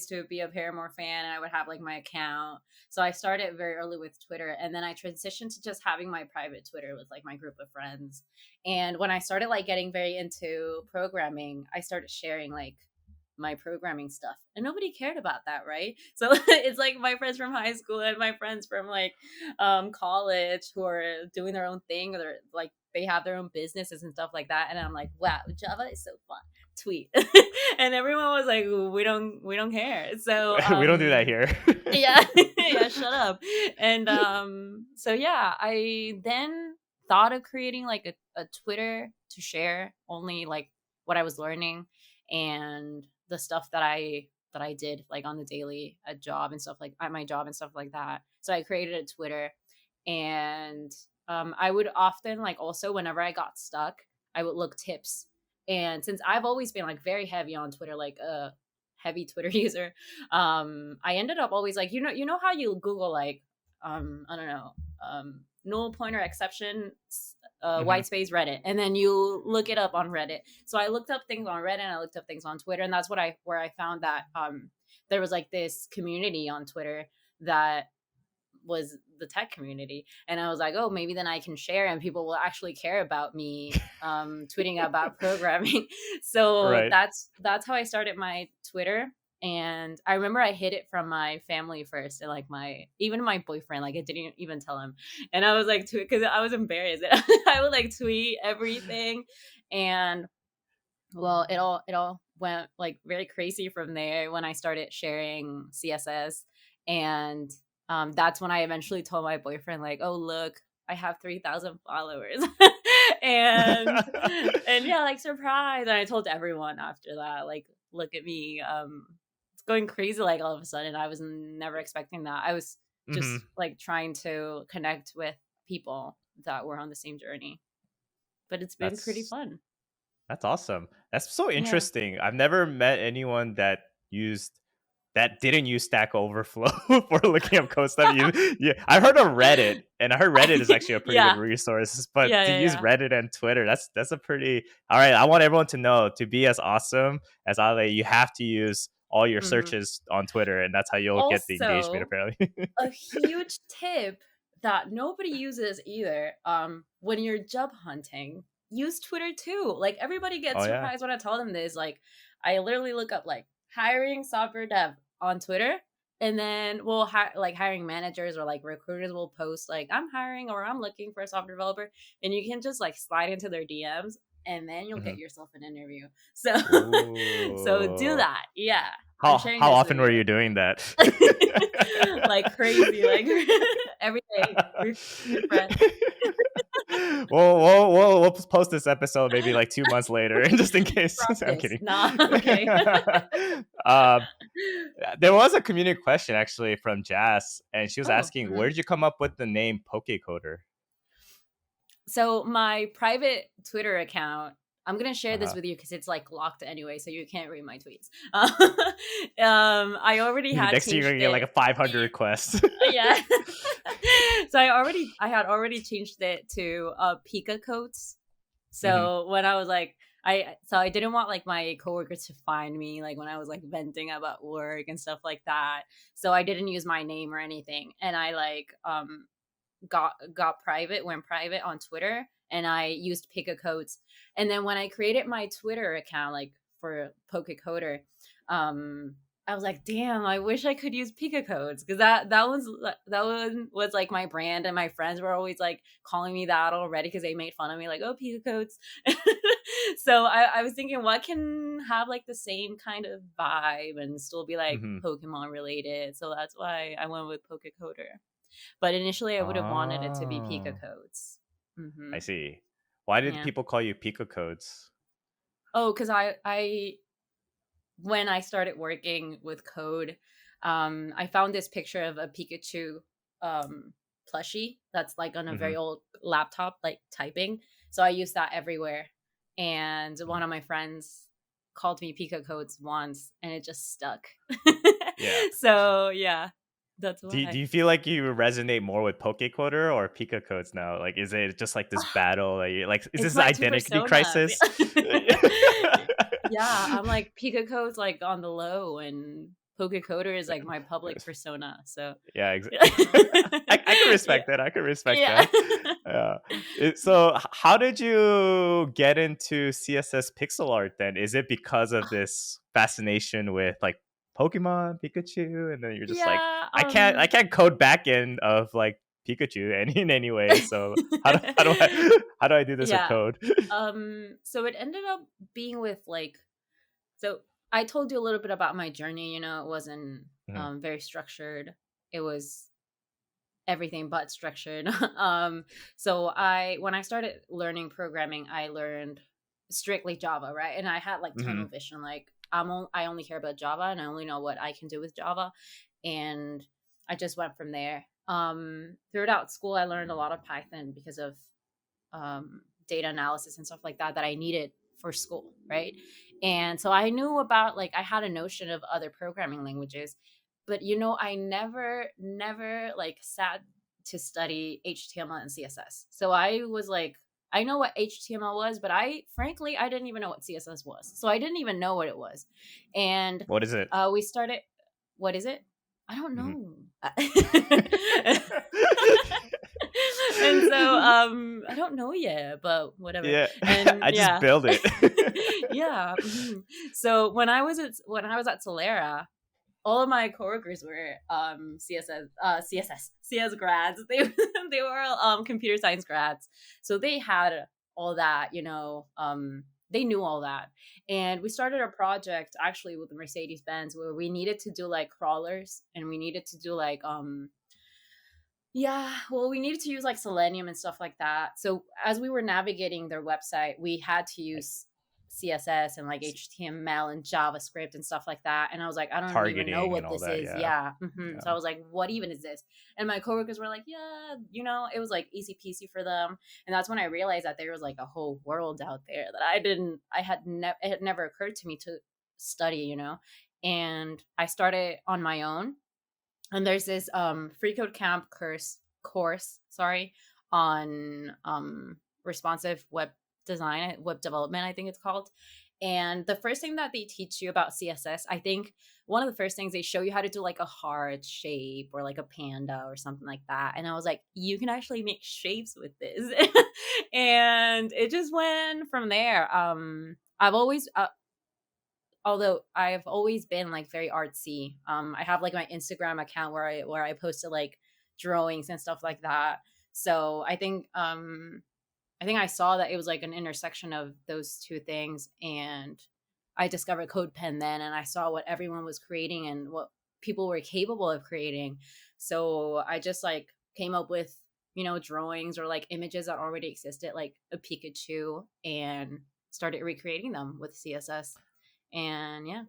[SPEAKER 2] to be a Paramore fan and I would have like my account. So I started very early with Twitter and then I transitioned to just having my private Twitter with like my group of friends. And when I started like getting very into programming, I started sharing like my programming stuff and nobody cared about that, right? So it's like my friends from high school and my friends from like college who are doing their own thing, or they're like they have their own businesses and stuff like that, and I'm like, wow, Java is so fun, tweet. And everyone was like, we don't care. So
[SPEAKER 1] We don't do that here.
[SPEAKER 2] yeah. Yeah, shut up. And so yeah, I then thought of creating like a Twitter to share only like what I was learning and the stuff that I did like on the daily at job and stuff like at my job and stuff like that. So I created a Twitter, and I would often like also whenever I got stuck, I would look tips. And since I've always been like very heavy on Twitter, like a heavy Twitter user, I ended up always like you know how you Google like I don't know, null pointer exception,
[SPEAKER 1] Hmm.
[SPEAKER 2] white space Reddit, and then you look it up on Reddit. So I looked up things on Reddit and I looked up things on Twitter, and that's what I where I found that there was like this community on Twitter that was the tech community, and I was like, oh, maybe then I can share and people will actually care about me tweeting about programming. So
[SPEAKER 1] Right.
[SPEAKER 2] that's how I started my Twitter. And I remember I hid it from my family first, and like my even my boyfriend, like I didn't even tell him. And I was like tweet because I was embarrassed. I would like tweet everything. And well, it all went like very crazy from there when I started sharing CSS. And that's when I eventually told my boyfriend like, oh look, I have 3,000 followers. and and yeah, like surprise. And I told everyone after that, like, look at me, it's going crazy like all of a sudden. I was never expecting that. I was just
[SPEAKER 1] Hmm.
[SPEAKER 2] like trying to connect with people that were on the same journey, but it's been pretty
[SPEAKER 1] That's
[SPEAKER 2] fun.
[SPEAKER 1] That's awesome. That's so
[SPEAKER 2] Yeah.
[SPEAKER 1] interesting. I've never met anyone that didn't use Stack Overflow for looking up code stuff. Yeah, I heard of Reddit, and I heard Reddit is actually a pretty good
[SPEAKER 2] Yeah.
[SPEAKER 1] resource. But
[SPEAKER 2] Yeah,
[SPEAKER 1] to
[SPEAKER 2] yeah,
[SPEAKER 1] use
[SPEAKER 2] yeah.
[SPEAKER 1] Reddit and Twitter, that's a pretty all right. I want everyone to know to be as awesome as Ale, you have to use all your
[SPEAKER 2] Mhm.
[SPEAKER 1] searches on Twitter, and that's how you'll get the engagement.
[SPEAKER 2] Also,
[SPEAKER 1] Apparently.
[SPEAKER 2] a huge tip that nobody uses either, when you're job hunting, use Twitter too. Like everybody
[SPEAKER 1] Oh
[SPEAKER 2] gets
[SPEAKER 1] yeah.
[SPEAKER 2] surprised when I tell them this. Like I literally look up like hiring software dev on Twitter, and then like hiring managers or like recruiters will post like I'm hiring or I'm looking for a software developer, and you can just like slide into their DMs and then you'll get
[SPEAKER 1] Mhm.
[SPEAKER 2] yourself an interview. So so do
[SPEAKER 1] Ooh.
[SPEAKER 2] that. Yeah. I'm
[SPEAKER 1] How
[SPEAKER 2] sharing
[SPEAKER 1] how
[SPEAKER 2] this with
[SPEAKER 1] often were
[SPEAKER 2] you.
[SPEAKER 1] you doing that?
[SPEAKER 2] Like crazy, like every day. Refresh.
[SPEAKER 1] We'll post this episode maybe like 2 months later, just in case. I'm
[SPEAKER 2] Practice.
[SPEAKER 1] kidding.
[SPEAKER 2] Nah, okay.
[SPEAKER 1] um, there was a community question actually from Jazz, and she was
[SPEAKER 2] Oh,
[SPEAKER 1] asking,
[SPEAKER 2] mhm.
[SPEAKER 1] "Where did you come up with the name Pokecoder?"
[SPEAKER 2] So my private Twitter account, I'm gonna share this
[SPEAKER 1] Uh-huh.
[SPEAKER 2] with you because it's like locked anyway, so you can't read my tweets. I already had
[SPEAKER 1] Next year you're
[SPEAKER 2] changed
[SPEAKER 1] gonna get like
[SPEAKER 2] it.
[SPEAKER 1] a 500 requests.
[SPEAKER 2] Yeah. So I had already changed it to Pika coats.
[SPEAKER 1] Mhm.
[SPEAKER 2] So when I was like, I didn't want like my coworkers to find me like when I was like venting about work and stuff like that. So I didn't use my name or anything, and I like went private on Twitter, and I used Pika codes. And then when I created my Twitter account, like for Pokecoder, um, I was like, damn, I wish I could use Pika codes because that one was like my brand, and my friends were always like calling me that already because they made fun of me, like, oh, Pika codes. So I was thinking, what can have like the same kind of vibe and still be like
[SPEAKER 1] Mhm.
[SPEAKER 2] Pokemon related? So that's why I went with Pokecoder. But initially, I would have wanted it to be Pika
[SPEAKER 1] Oh,
[SPEAKER 2] codes.
[SPEAKER 1] I
[SPEAKER 2] Hmm.
[SPEAKER 1] see. Why did
[SPEAKER 2] Yeah.
[SPEAKER 1] people call you Pico Codes?
[SPEAKER 2] Oh, because I when I started working with code, I found this picture of a Pikachu plushie that's like on a very
[SPEAKER 1] Mhm.
[SPEAKER 2] old laptop, like typing. So I used that everywhere. And one of my friends called me Pika codes once, and it just stuck.
[SPEAKER 1] Yeah.
[SPEAKER 2] So yeah, that's
[SPEAKER 1] Do
[SPEAKER 2] why.
[SPEAKER 1] you feel like you resonate more with Pokecoder or Pika Codes now? Like, is it just like this battle? Like, is
[SPEAKER 2] It's
[SPEAKER 1] this
[SPEAKER 2] my two
[SPEAKER 1] identity
[SPEAKER 2] personas.
[SPEAKER 1] crisis?
[SPEAKER 2] Yeah, I'm like Picocode's like on the low, and Pokecoder is like my public persona. So
[SPEAKER 1] Yeah,
[SPEAKER 2] yeah,
[SPEAKER 1] I can
[SPEAKER 2] yeah,
[SPEAKER 1] respect that. I can respect
[SPEAKER 2] yeah.
[SPEAKER 1] that. Yeah. How did you get into CSS pixel art then? Is it because of this fascination with like Pokemon, Pikachu, and then you're just like,
[SPEAKER 2] Yeah.
[SPEAKER 1] I can't code backend of like Pikachu in any way. So how do I do this with
[SPEAKER 2] Yeah.
[SPEAKER 1] code?
[SPEAKER 2] So it ended up being with like, so I told you a little bit about my journey. It wasn't
[SPEAKER 1] Mhm,
[SPEAKER 2] very structured. It was everything but structured. So when I started learning programming, I learned strictly Java, right? And I had like tunnel
[SPEAKER 1] mhm,
[SPEAKER 2] vision, like I only care about Java, and I only know what I can do with Java, and I just went from there. Throughout school, I learned a lot of Python because of data analysis and stuff like that I needed for school, right? And so I knew about, like, I had a notion of other programming languages, but I never like sat to study HTML and CSS. So I was like, I know what HTML was, but I didn't even know what CSS was. So I didn't even know what it was. And
[SPEAKER 1] What is it?
[SPEAKER 2] we started, what is it? I don't
[SPEAKER 1] Mhm.
[SPEAKER 2] know. And so I don't know yet, but whatever.
[SPEAKER 1] Yeah,
[SPEAKER 2] And
[SPEAKER 1] I just
[SPEAKER 2] yeah.
[SPEAKER 1] build it.
[SPEAKER 2] Yeah. So when I was at Solera, all of my coworkers were CS grads. They were computer science grads. So they had all that, they knew all that. And we started a project actually with Mercedes Benz where we needed to do like crawlers, and we needed to do like yeah, well, we needed to use like Selenium and stuff like that. So as we were navigating their website, we had to use CSS and like HTML and JavaScript and stuff like that. And I was like, I don't even know
[SPEAKER 1] Targeting and
[SPEAKER 2] what
[SPEAKER 1] all
[SPEAKER 2] this
[SPEAKER 1] that,
[SPEAKER 2] is.
[SPEAKER 1] yeah.
[SPEAKER 2] Yeah. So I
[SPEAKER 1] Yeah.
[SPEAKER 2] was like, what even is this? And my coworkers were like, yeah, it was like easy peasy for them. And that's when I realized that there was like a whole world out there that it had never occurred to me to study. And I started on my own, and there's this free code camp course, sorry, on responsive web development, I think it's called. And the first thing that they teach you about CSS, I think one of the first things, they show you how to do like a heart shape or like a panda or something like that. And I was like, you can actually make shapes with this. And it just went from there. I've always although I've always been like very artsy. I have like my Instagram account where I posted like drawings and stuff like that. So I think I think I saw that it was like an intersection of those two things, and I discovered CodePen then, and I saw what everyone was creating and what people were capable of creating. So I just like came up with, drawings or like images that already existed, like a Pikachu, and started recreating them with CSS. And yeah.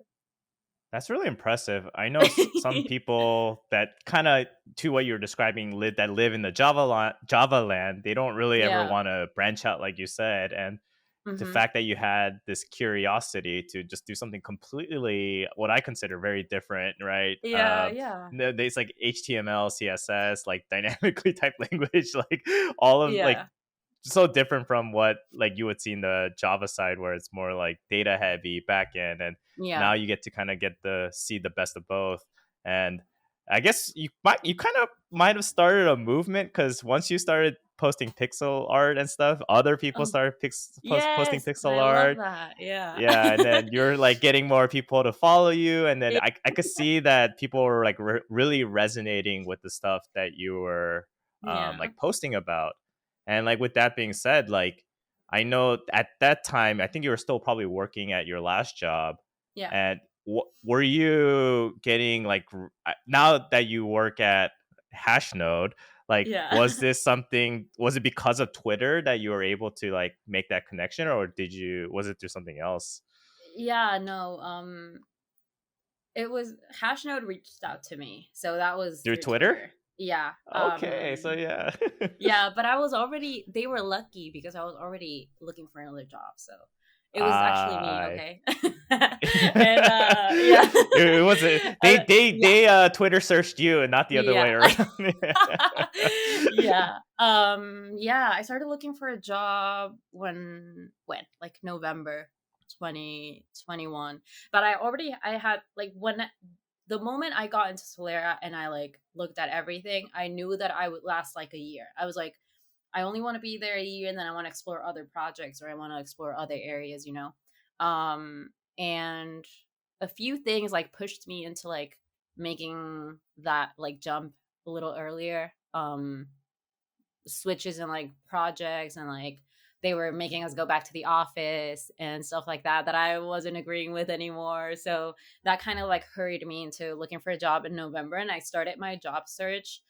[SPEAKER 1] That's really impressive. I know some people that kind of, to what you're describing, that live in the Java land. They don't really ever
[SPEAKER 2] Yeah.
[SPEAKER 1] want to branch out, like you said. And the
[SPEAKER 2] Mm-hmm.
[SPEAKER 1] fact that you had this curiosity to just do something completely, what I consider very different, right?
[SPEAKER 2] Yeah, yeah.
[SPEAKER 1] It's like HTML, CSS, like dynamically typed language, like all of like
[SPEAKER 2] Yeah.
[SPEAKER 1] so different from what like you would see in the Java side, where it's more like data heavy backend, and
[SPEAKER 2] Yeah.
[SPEAKER 1] now you get to kind of see the best of both. And I guess you kind of might have started a movement, because once you started posting pixel art and stuff, other people
[SPEAKER 2] Oh,
[SPEAKER 1] started posting
[SPEAKER 2] yes.
[SPEAKER 1] pixel
[SPEAKER 2] I love
[SPEAKER 1] art.
[SPEAKER 2] that. Yeah.
[SPEAKER 1] Yeah, and then you're like getting more people to follow you, and then
[SPEAKER 2] Yeah.
[SPEAKER 1] I could see that people were like really resonating with the stuff that you were
[SPEAKER 2] Yeah.
[SPEAKER 1] like posting about. And like with that being said, like I know at that time, I think you were still probably working at your last job.
[SPEAKER 2] Yeah.
[SPEAKER 1] And were you getting like now that you work at Hashnode, like
[SPEAKER 2] Yeah.
[SPEAKER 1] was it because of Twitter that you were able to like make that connection, or was it through something else?
[SPEAKER 2] Yeah, no. It was Hashnote reached out to me. So that was
[SPEAKER 1] Through
[SPEAKER 2] through
[SPEAKER 1] Twitter?
[SPEAKER 2] Twitter. Yeah.
[SPEAKER 1] Okay, so yeah.
[SPEAKER 2] Yeah, but they were lucky because I was already looking for another job. So it was actually me,
[SPEAKER 1] I
[SPEAKER 2] okay? And yeah.
[SPEAKER 1] it was
[SPEAKER 2] Yeah.
[SPEAKER 1] they Twitter searched you and not the other way
[SPEAKER 2] Yeah.
[SPEAKER 1] around.
[SPEAKER 2] Yeah. Yeah, I started looking for a job when like November 2021. But I had like when the moment I got into Solera and I like looked at everything, I knew that I would last like a year. I was like, I only want to be there a year, and then I want to explore other projects, or I want to explore other areas. And a few things like pushed me into like making that like jump a little earlier. Switches in like projects, and like they were making us go back to the office and stuff like that I wasn't agreeing with anymore. So that kind of like hurried me into looking for a job in November, and I started my job search,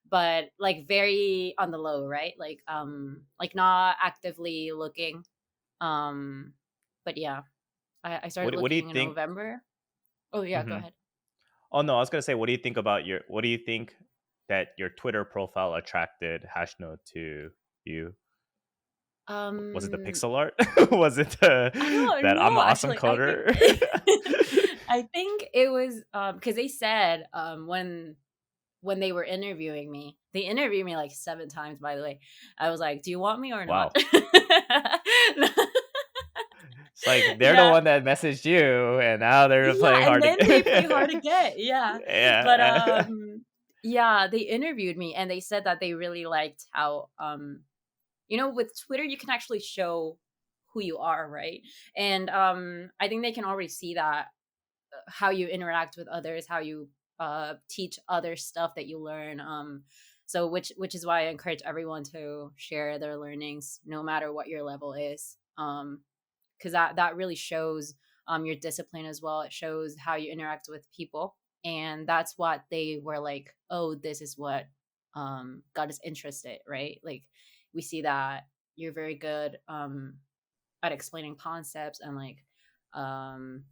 [SPEAKER 2] but like very on the low, right? Like not actively looking. Um but yeah, I started
[SPEAKER 1] What do you
[SPEAKER 2] looking in
[SPEAKER 1] think?
[SPEAKER 2] November. Oh yeah, go
[SPEAKER 1] Mhm.
[SPEAKER 2] ahead.
[SPEAKER 1] Oh no, I was gonna say, what do you think that your Twitter profile attracted Hashnode to you? Was it the
[SPEAKER 2] um
[SPEAKER 1] pixel art? Was it
[SPEAKER 2] I don't
[SPEAKER 1] that I'm
[SPEAKER 2] know,
[SPEAKER 1] an awesome
[SPEAKER 2] actually. I think
[SPEAKER 1] coder?
[SPEAKER 2] I think it was because they said when they were interviewing me, they interviewed me like 7 times, by the way. I was like, do you want me or not?
[SPEAKER 1] Wow. It's like they're the
[SPEAKER 2] Yeah.
[SPEAKER 1] one that messaged you, and now they're
[SPEAKER 2] Yeah,
[SPEAKER 1] playing
[SPEAKER 2] and
[SPEAKER 1] hard to
[SPEAKER 2] then they play hard to
[SPEAKER 1] get.
[SPEAKER 2] get. Yeah. But
[SPEAKER 1] Yeah.
[SPEAKER 2] yeah, they interviewed me and they said that they really liked how with Twitter you can actually show who you are, right? And I think they can already see that, how you interact with others, how you teach other stuff that you learn. So which is why I encourage everyone to share their learnings no matter what your level is. Because that really shows your discipline as well. It shows how you interact with people, and that's what they were like, oh, this is what got us interested, right? Like we see that you're very good at explaining concepts, and like um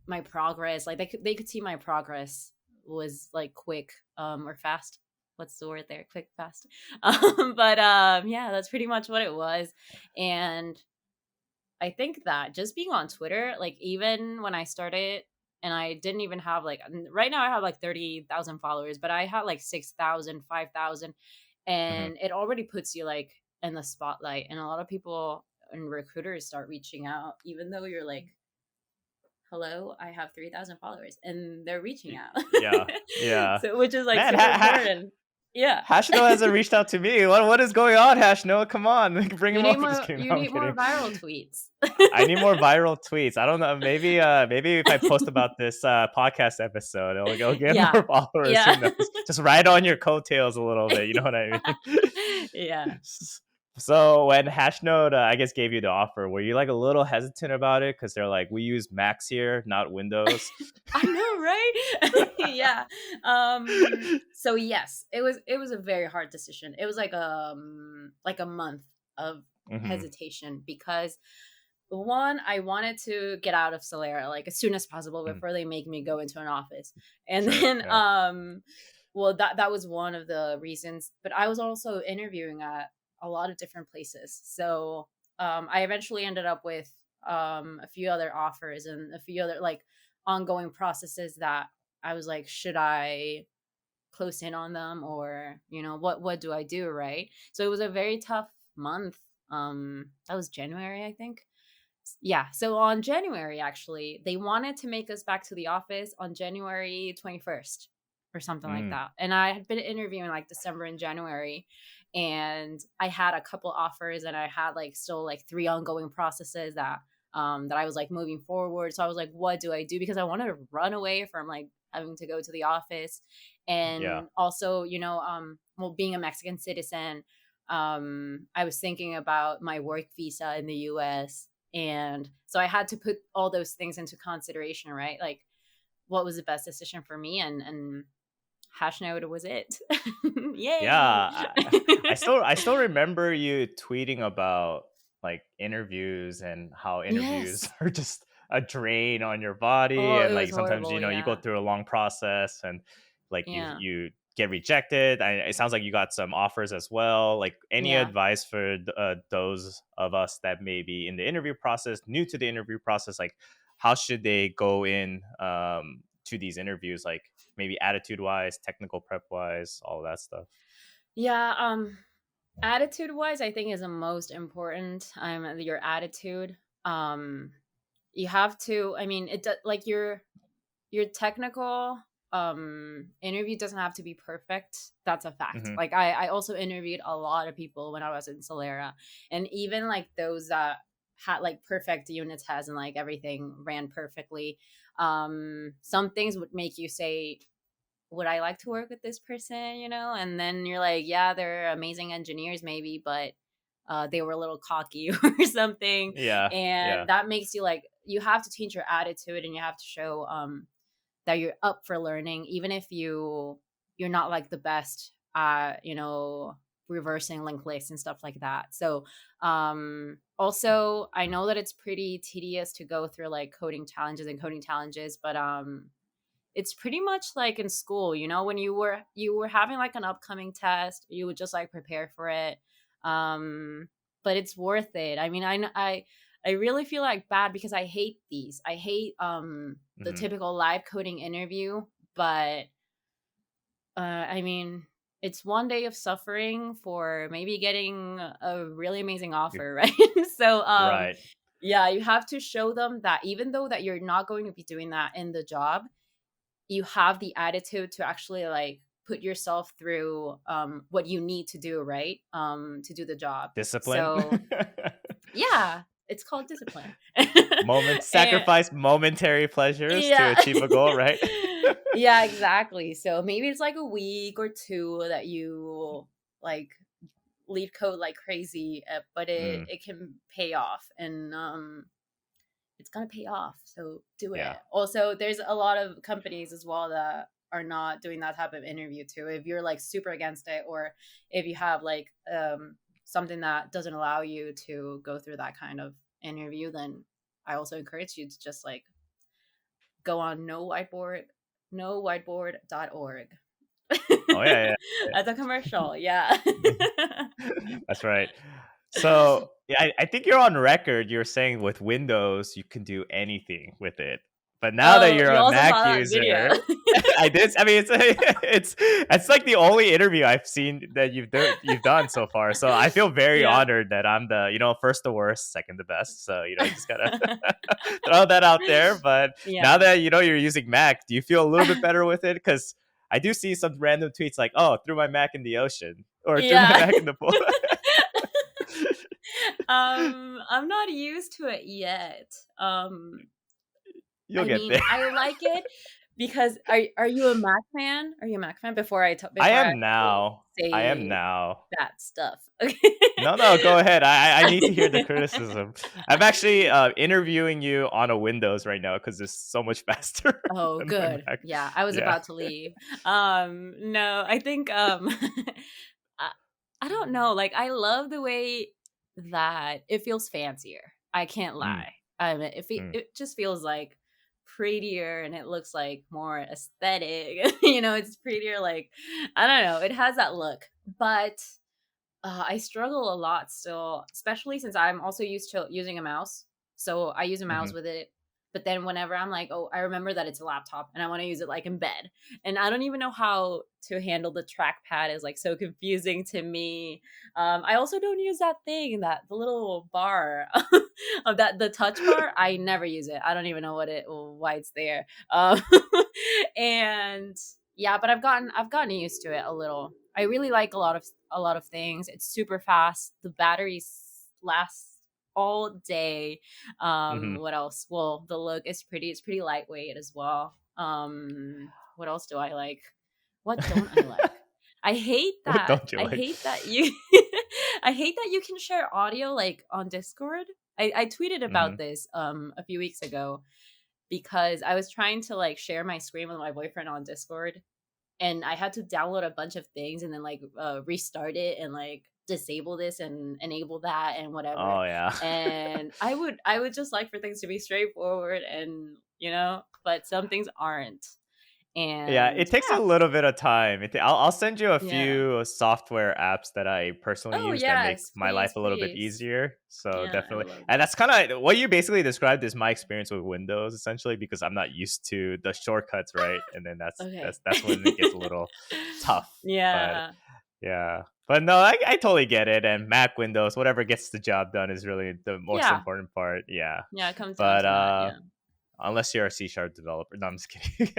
[SPEAKER 2] my progress, like they could see my progress was like quick or fast. What's the word there? Quick, fast. But yeah, that's pretty much what it was. And I think that just being on Twitter, like even when I started and I didn't even have like, right now I have like 30,000 followers, but I had like 6,000, 5,000,
[SPEAKER 1] Mhm.
[SPEAKER 2] and it already puts you like in the spotlight, and a lot of people and recruiters start reaching out even though you're like, hello, I have 3,000 followers, and they're reaching out.
[SPEAKER 1] Yeah, yeah.
[SPEAKER 2] So which is like
[SPEAKER 1] Man,
[SPEAKER 2] super important. Yeah.
[SPEAKER 1] Hashno hasn't reached out to me. What is going on, Hashno? Come on, like, bring
[SPEAKER 2] You
[SPEAKER 1] him
[SPEAKER 2] need
[SPEAKER 1] up. Just
[SPEAKER 2] more
[SPEAKER 1] kidding.
[SPEAKER 2] you
[SPEAKER 1] No, I'm
[SPEAKER 2] need more
[SPEAKER 1] kidding.
[SPEAKER 2] viral tweets.
[SPEAKER 1] I need more viral tweets. I don't know. Maybe if I post about this podcast episode, it'll get
[SPEAKER 2] Yeah.
[SPEAKER 1] more followers. Who
[SPEAKER 2] Yeah.
[SPEAKER 1] knows? Just ride on your coattails a little bit. You know what I mean?
[SPEAKER 2] Yeah.
[SPEAKER 1] So when Hashnote, I guess, gave you the offer, were you like a little hesitant about it? Because they're like, we use Macs here, not Windows.
[SPEAKER 2] I know, right? Yeah. So yes, it was a very hard decision. It was like a month of
[SPEAKER 1] Hmm.
[SPEAKER 2] hesitation because one, I wanted to get out of Solera like as soon as possible before they make me go into an office. And
[SPEAKER 1] Sure.
[SPEAKER 2] then
[SPEAKER 1] Yeah.
[SPEAKER 2] well, that was one of the reasons, but I was also interviewing at a lot of different places. So I eventually ended up with a few other offers and a few other like ongoing processes that I was like, should I close in on them, or what do I do, right? So it was a very tough month. That was January, I think. Yeah, so on January, actually, they wanted to make us back to the office on January 21st or something like
[SPEAKER 1] Mm,
[SPEAKER 2] that. And I had been interviewing like December and January, and I had a couple offers, and I had like still like three ongoing processes that I was like moving forward. So I was like, what do I do? Because I wanted to run away from like having to go to the office.
[SPEAKER 1] yeah.
[SPEAKER 2] And also, well, being a Mexican citizen, I was thinking about my work visa in the US. And so I had to put all those things into consideration, right? Like what was the best decision for me, and Hashnote was it.
[SPEAKER 1] Yeah.
[SPEAKER 2] Yay.
[SPEAKER 1] I still remember you tweeting about like interviews and how interviews
[SPEAKER 2] Yes.
[SPEAKER 1] are just a drain on your body,
[SPEAKER 2] Oh,
[SPEAKER 1] and
[SPEAKER 2] it was
[SPEAKER 1] like sometimes
[SPEAKER 2] horrible.
[SPEAKER 1] you go
[SPEAKER 2] Yeah.
[SPEAKER 1] through a long process, and like
[SPEAKER 2] Yeah.
[SPEAKER 1] you get rejected. It sounds like you got some offers as well. Like any
[SPEAKER 2] Yeah.
[SPEAKER 1] advice for those of us that may be in the interview process, new to the interview process, like how should they go in to these interviews, like maybe attitude wise, technical prep wise, all that stuff.
[SPEAKER 2] Yeah. Attitude wise, I think is the most important. Your attitude. Um, you have to. I mean, like your technical interview doesn't have to be perfect. That's a fact.
[SPEAKER 1] Hmm.
[SPEAKER 2] Like I also interviewed a lot of people when I was in Solera, and even like those that had like perfect unit tests and like everything ran perfectly, some things would make you say, would I like to work with this person, and then you're like, yeah, they're amazing engineers maybe, but they were a little cocky or something.
[SPEAKER 1] Yeah, yeah.
[SPEAKER 2] And that makes you like, you have to change your attitude, and you have to show that you're up for learning, even if you're not like the best at reversing linked lists and stuff like that. So also, I know that it's pretty tedious to go through like coding challenges, but it's pretty much like in school, when you were having like an upcoming test, you would just like prepare for it. um but it's worth it. I mean, I really feel like bad because I hate these. I hate the
[SPEAKER 1] Hmm.
[SPEAKER 2] typical live coding interview, but I mean, it's one day of suffering for maybe getting a really amazing offer, right? So
[SPEAKER 1] Right.
[SPEAKER 2] yeah, you have to show them that even though that you're not going to be doing that in the job, you have the attitude to actually like put yourself through what you need to do, right? To do the job.
[SPEAKER 1] Discipline.
[SPEAKER 2] So yeah, it's called discipline. And
[SPEAKER 1] Sacrifice momentary pleasures to
[SPEAKER 2] yeah.
[SPEAKER 1] achieve a goal, right?
[SPEAKER 2] Yeah, exactly. So maybe it's like a week or two that you like lead code like crazy, but it
[SPEAKER 1] Mm,
[SPEAKER 2] it can pay off, and it's gonna pay off. So do it.
[SPEAKER 1] yeah.
[SPEAKER 2] Also, there's a lot of companies as well that are not doing that type of interview too. If you're like super against it, or if you have like something that doesn't allow you to go through that kind of interview, then I also encourage you to just like go on no whiteboard.org.
[SPEAKER 1] Oh yeah,
[SPEAKER 2] That's a commercial, yeah.
[SPEAKER 1] yeah. That's right. So yeah, I think you're on record. You're saying with Windows you can do anything with it, but now that
[SPEAKER 2] Oh,
[SPEAKER 1] you're
[SPEAKER 2] you
[SPEAKER 1] a
[SPEAKER 2] also
[SPEAKER 1] Mac
[SPEAKER 2] saw that video.
[SPEAKER 1] user, I did. I mean, it's like the only interview I've seen that you've done so far. So I feel very
[SPEAKER 2] Yeah.
[SPEAKER 1] honored that I'm the first the worst, second the best. So you just gotta throw that out there. But now
[SPEAKER 2] Yeah.
[SPEAKER 1] that you're using Mac, do you feel a little bit better with it? Because I do see some random tweets like, "Oh, threw my Mac in the ocean," or "Threw my
[SPEAKER 2] Yeah.
[SPEAKER 1] Mac in the pool."
[SPEAKER 2] I'm not used to it yet.
[SPEAKER 1] You'll
[SPEAKER 2] I
[SPEAKER 1] get
[SPEAKER 2] mean,
[SPEAKER 1] there.
[SPEAKER 2] I like it Because are you a Mac fan? Are you a Mac fan?
[SPEAKER 1] I
[SPEAKER 2] Before I
[SPEAKER 1] am now. I am
[SPEAKER 2] say
[SPEAKER 1] now.
[SPEAKER 2] that stuff. Okay.
[SPEAKER 1] No, no, go ahead. I need to hear the criticism. I'm actually interviewing you on a Windows right now because it's so much faster
[SPEAKER 2] Oh,
[SPEAKER 1] than my
[SPEAKER 2] good.
[SPEAKER 1] Mac.
[SPEAKER 2] Yeah, I was
[SPEAKER 1] Yeah.
[SPEAKER 2] about to leave. No, I think I, I don't know. Like I love the way that it feels fancier. I can't
[SPEAKER 1] Mm,
[SPEAKER 2] lie.
[SPEAKER 1] mm,
[SPEAKER 2] It just feels like prettier and it looks like more aesthetic. It's prettier. Like I don't know. It has that look, but I struggle a lot still, especially since I'm also used to using a mouse. So I use a mouse
[SPEAKER 1] mhm.
[SPEAKER 2] with it. But then whenever I'm like, oh, I remember that it's a laptop and I want to use it like in bed. And I don't even know how to handle the trackpad is like so confusing to me. I also don't use that thing, that the little bar of that the touch bar. I never use it. I don't even know why it's there. And yeah, but I've gotten used to it a little. I really like a lot of things. It's super fast. The batteries last all day.
[SPEAKER 1] Mhm.
[SPEAKER 2] What else? Well, the look is pretty. It's pretty lightweight as well. What else do I like? What don't I like? I hate
[SPEAKER 1] What
[SPEAKER 2] that.
[SPEAKER 1] don't you
[SPEAKER 2] I
[SPEAKER 1] like?
[SPEAKER 2] hate that you. I hate that you can share audio like on Discord. I tweeted about
[SPEAKER 1] Mhm.
[SPEAKER 2] this a few weeks ago because I was trying to like share my screen with my boyfriend on Discord, and I had to download a bunch of things and then like restart it and like disable this and enable that and whatever.
[SPEAKER 1] Oh yeah.
[SPEAKER 2] And I would just like for things to be straightforward and but some things aren't.
[SPEAKER 1] Yeah,
[SPEAKER 2] And
[SPEAKER 1] it takes a little bit of time. I'll send you a
[SPEAKER 2] yeah.
[SPEAKER 1] few software apps that I personally
[SPEAKER 2] Oh
[SPEAKER 1] use that make
[SPEAKER 2] yes,
[SPEAKER 1] my life
[SPEAKER 2] please,
[SPEAKER 1] a little bit
[SPEAKER 2] please.
[SPEAKER 1] easier. So
[SPEAKER 2] Yeah, I would
[SPEAKER 1] definitely,
[SPEAKER 2] love
[SPEAKER 1] and
[SPEAKER 2] that.
[SPEAKER 1] that's kind of what you basically described is my experience with Windows, essentially, because I'm not used to the shortcuts, right? And then that's
[SPEAKER 2] Okay.
[SPEAKER 1] that's that's when it gets a little tough. But
[SPEAKER 2] Yeah.
[SPEAKER 1] yeah, but no, I totally get it. And Mac, Windows, whatever gets the job done is really the most
[SPEAKER 2] Yeah.
[SPEAKER 1] important part. Yeah,
[SPEAKER 2] Yeah, it comes down
[SPEAKER 1] but
[SPEAKER 2] to that. Yeah.
[SPEAKER 1] unless you're a C# developer, no, I'm just kidding.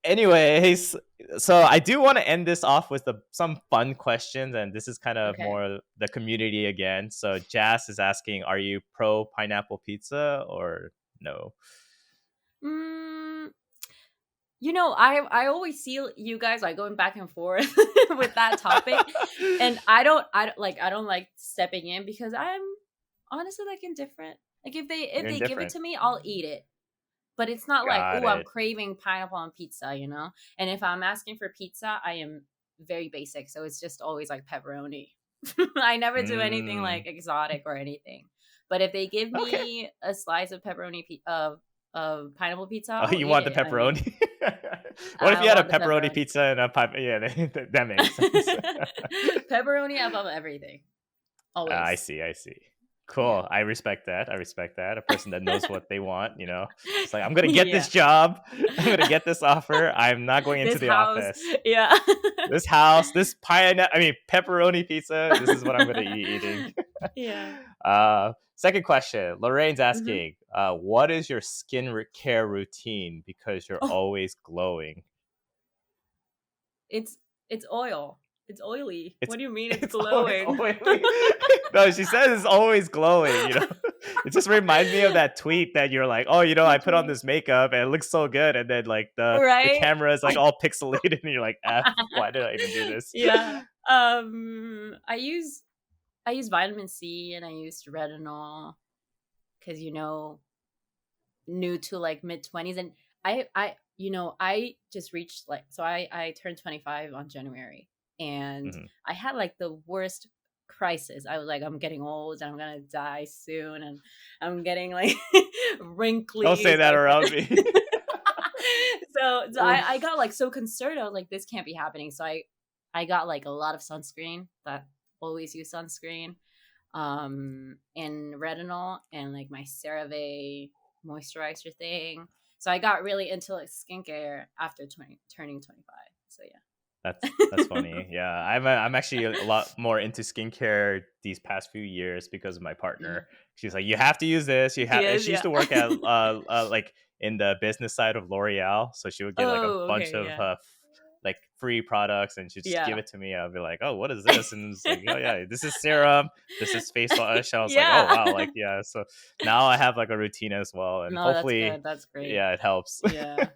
[SPEAKER 1] Anyways, so I do want to end this off with some fun questions, and this is kind of
[SPEAKER 2] Okay.
[SPEAKER 1] more the community again. So Jazz is asking, are you pro pineapple pizza or no?
[SPEAKER 2] Mm, I always see you guys like going back and forth with that topic, and I don't like stepping in because I'm honestly like indifferent. Like if
[SPEAKER 1] You're
[SPEAKER 2] they give it
[SPEAKER 1] indifferent.
[SPEAKER 2] to me, I'll eat it. But it's not like,
[SPEAKER 1] Got
[SPEAKER 2] oh, I'm
[SPEAKER 1] it.
[SPEAKER 2] craving pineapple on pizza. And if I'm asking for pizza, I am very basic, so it's just always like pepperoni. I never do anything
[SPEAKER 1] Mm,
[SPEAKER 2] like exotic or anything. But if they give
[SPEAKER 1] okay.
[SPEAKER 2] me a slice of of pineapple pizza,
[SPEAKER 1] Oh,
[SPEAKER 2] I'll
[SPEAKER 1] you
[SPEAKER 2] eat
[SPEAKER 1] want the
[SPEAKER 2] it. I mean,
[SPEAKER 1] pepperoni? What if
[SPEAKER 2] I
[SPEAKER 1] you had a
[SPEAKER 2] want the
[SPEAKER 1] pepperoni
[SPEAKER 2] pepperoni.
[SPEAKER 1] pizza and a pipe? Yeah, that makes sense.
[SPEAKER 2] Pepperoni above everything.
[SPEAKER 1] I
[SPEAKER 2] Always.
[SPEAKER 1] see. I see.
[SPEAKER 2] Yeah.
[SPEAKER 1] Cool. I respect that. I respect that. A person that knows what they want, It's like, I'm going to get
[SPEAKER 2] Yeah.
[SPEAKER 1] this job. I'm going to get this offer. I'm not going into
[SPEAKER 2] This
[SPEAKER 1] the
[SPEAKER 2] house.
[SPEAKER 1] office.
[SPEAKER 2] Yeah.
[SPEAKER 1] This house, this pepperoni pizza. This is what I'm going to be eating.
[SPEAKER 2] Yeah.
[SPEAKER 1] Second question. Lorraine's
[SPEAKER 2] Hmm.
[SPEAKER 1] asking, what is your care routine because you're
[SPEAKER 2] Oh,
[SPEAKER 1] always glowing?
[SPEAKER 2] it's it's oil. It's oily.
[SPEAKER 1] It's
[SPEAKER 2] What do you mean it's
[SPEAKER 1] it's always
[SPEAKER 2] glowing?
[SPEAKER 1] oily. No, she says it's always glowing. It just reminds me of that tweet that you're like, oh, I
[SPEAKER 2] Which
[SPEAKER 1] put on
[SPEAKER 2] one?
[SPEAKER 1] this makeup and it looks so good, and then like the
[SPEAKER 2] Right?
[SPEAKER 1] camera is like all pixelated, and you're like, F, why did I even do this?
[SPEAKER 2] Yeah. I use vitamin C and I used retinol because new to like mid 20s, and I just reached like, so I turned 25 on January, and
[SPEAKER 1] Mhm.
[SPEAKER 2] I had like the worst crisis. I was like, I'm getting old and I'm gonna die soon, and I'm getting like
[SPEAKER 1] Don't say
[SPEAKER 2] wrinkly. So
[SPEAKER 1] that
[SPEAKER 2] I
[SPEAKER 1] around
[SPEAKER 2] started
[SPEAKER 1] me.
[SPEAKER 2] so I
[SPEAKER 1] Oof.
[SPEAKER 2] got like so concerned. I was like, this can't be happening. So I got like a lot of sunscreen. That always use sunscreen, and retinol, and like my CeraVe moisturizer thing. So I got really into like skincare after turning 25. So
[SPEAKER 1] That's
[SPEAKER 2] yeah.
[SPEAKER 1] funny. Yeah, I'm actually a lot more into skincare these past few years because of my
[SPEAKER 2] Yeah.
[SPEAKER 1] partner. She's like, you have to use this. You
[SPEAKER 2] She
[SPEAKER 1] have.
[SPEAKER 2] is,
[SPEAKER 1] She used
[SPEAKER 2] yeah.
[SPEAKER 1] to work at like in the business side of L'Oreal, so she would get like a
[SPEAKER 2] Oh,
[SPEAKER 1] bunch
[SPEAKER 2] okay,
[SPEAKER 1] of
[SPEAKER 2] yeah.
[SPEAKER 1] like free products, and she'd just give
[SPEAKER 2] Yeah.
[SPEAKER 1] it to me. I'll be like, oh, what is this? And it's like, oh yeah, this is serum, this is face wash. I was like, oh
[SPEAKER 2] Yeah.
[SPEAKER 1] wow, like yeah. So now I have like a routine as well, and
[SPEAKER 2] No, that's
[SPEAKER 1] hopefully,
[SPEAKER 2] good. That's great.
[SPEAKER 1] yeah, it helps.
[SPEAKER 2] Yeah.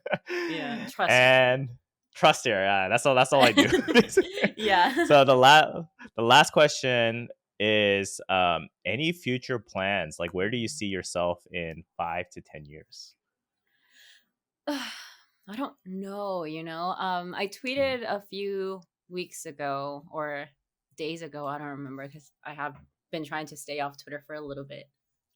[SPEAKER 2] Yeah. Trust her.
[SPEAKER 1] And trust her. Yeah, that's all I do.
[SPEAKER 2] Yeah.
[SPEAKER 1] So the last question is, any future plans? Like, where do you see yourself in 5 to 10 years?
[SPEAKER 2] I don't know, you know. I
[SPEAKER 1] Mm,
[SPEAKER 2] tweeted a few weeks ago or days ago, I don't remember because I have been trying to stay off Twitter for a little bit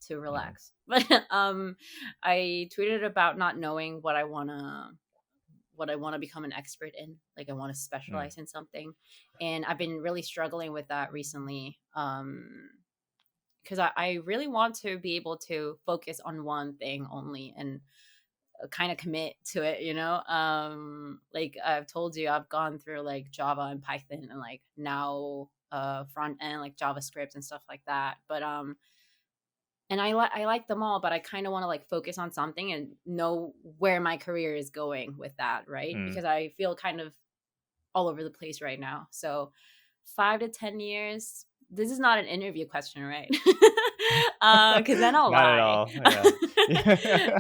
[SPEAKER 2] to
[SPEAKER 1] mhm,
[SPEAKER 2] relax. But I tweeted about not knowing what I want to become an expert in. Like I want to
[SPEAKER 1] mm,
[SPEAKER 2] specialize in something. And I've been really struggling with that recently. Because I really want to be able to focus on one thing only and kind of commit to it, you know. Like I've told you, I've gone through like Java and Python and like now front end like JavaScript and stuff like that. But and I like them all, but I kind of want to like focus on something and know where my career is going with that, right?
[SPEAKER 1] mm.
[SPEAKER 2] Because I feel kind of all over the place right now. So 5 to 10 years. This is not an interview question, right? Because then I'll
[SPEAKER 1] Not at
[SPEAKER 2] lie.
[SPEAKER 1] all. Yeah. Yeah.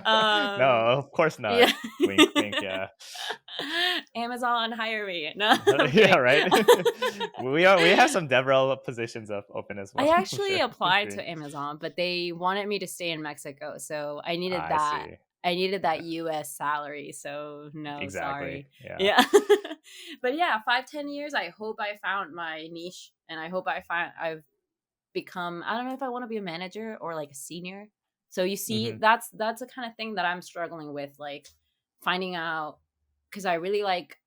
[SPEAKER 1] No,
[SPEAKER 2] um,
[SPEAKER 1] of course not.
[SPEAKER 2] yeah.
[SPEAKER 1] Wink, wink. Yeah.
[SPEAKER 2] Amazon, hire me. No, I'm
[SPEAKER 1] Yeah.
[SPEAKER 2] kidding.
[SPEAKER 1] Right. We have some DevRel positions up open as
[SPEAKER 2] I
[SPEAKER 1] well. For
[SPEAKER 2] actually
[SPEAKER 1] sure.
[SPEAKER 2] applied to Amazon, but they wanted me to stay in Mexico, so I needed
[SPEAKER 1] I
[SPEAKER 2] that.
[SPEAKER 1] see.
[SPEAKER 2] I needed that
[SPEAKER 1] Yeah.
[SPEAKER 2] US salary, so no,
[SPEAKER 1] Exactly.
[SPEAKER 2] sorry.
[SPEAKER 1] Yeah.
[SPEAKER 2] Yeah. But yeah, 5, 10 years, I hope I found my niche and I hope I've become, I don't know if I want to be a manager or like a senior. So you see,
[SPEAKER 1] Hmm.
[SPEAKER 2] that's the kind of thing that I'm struggling with, like finding out because I really like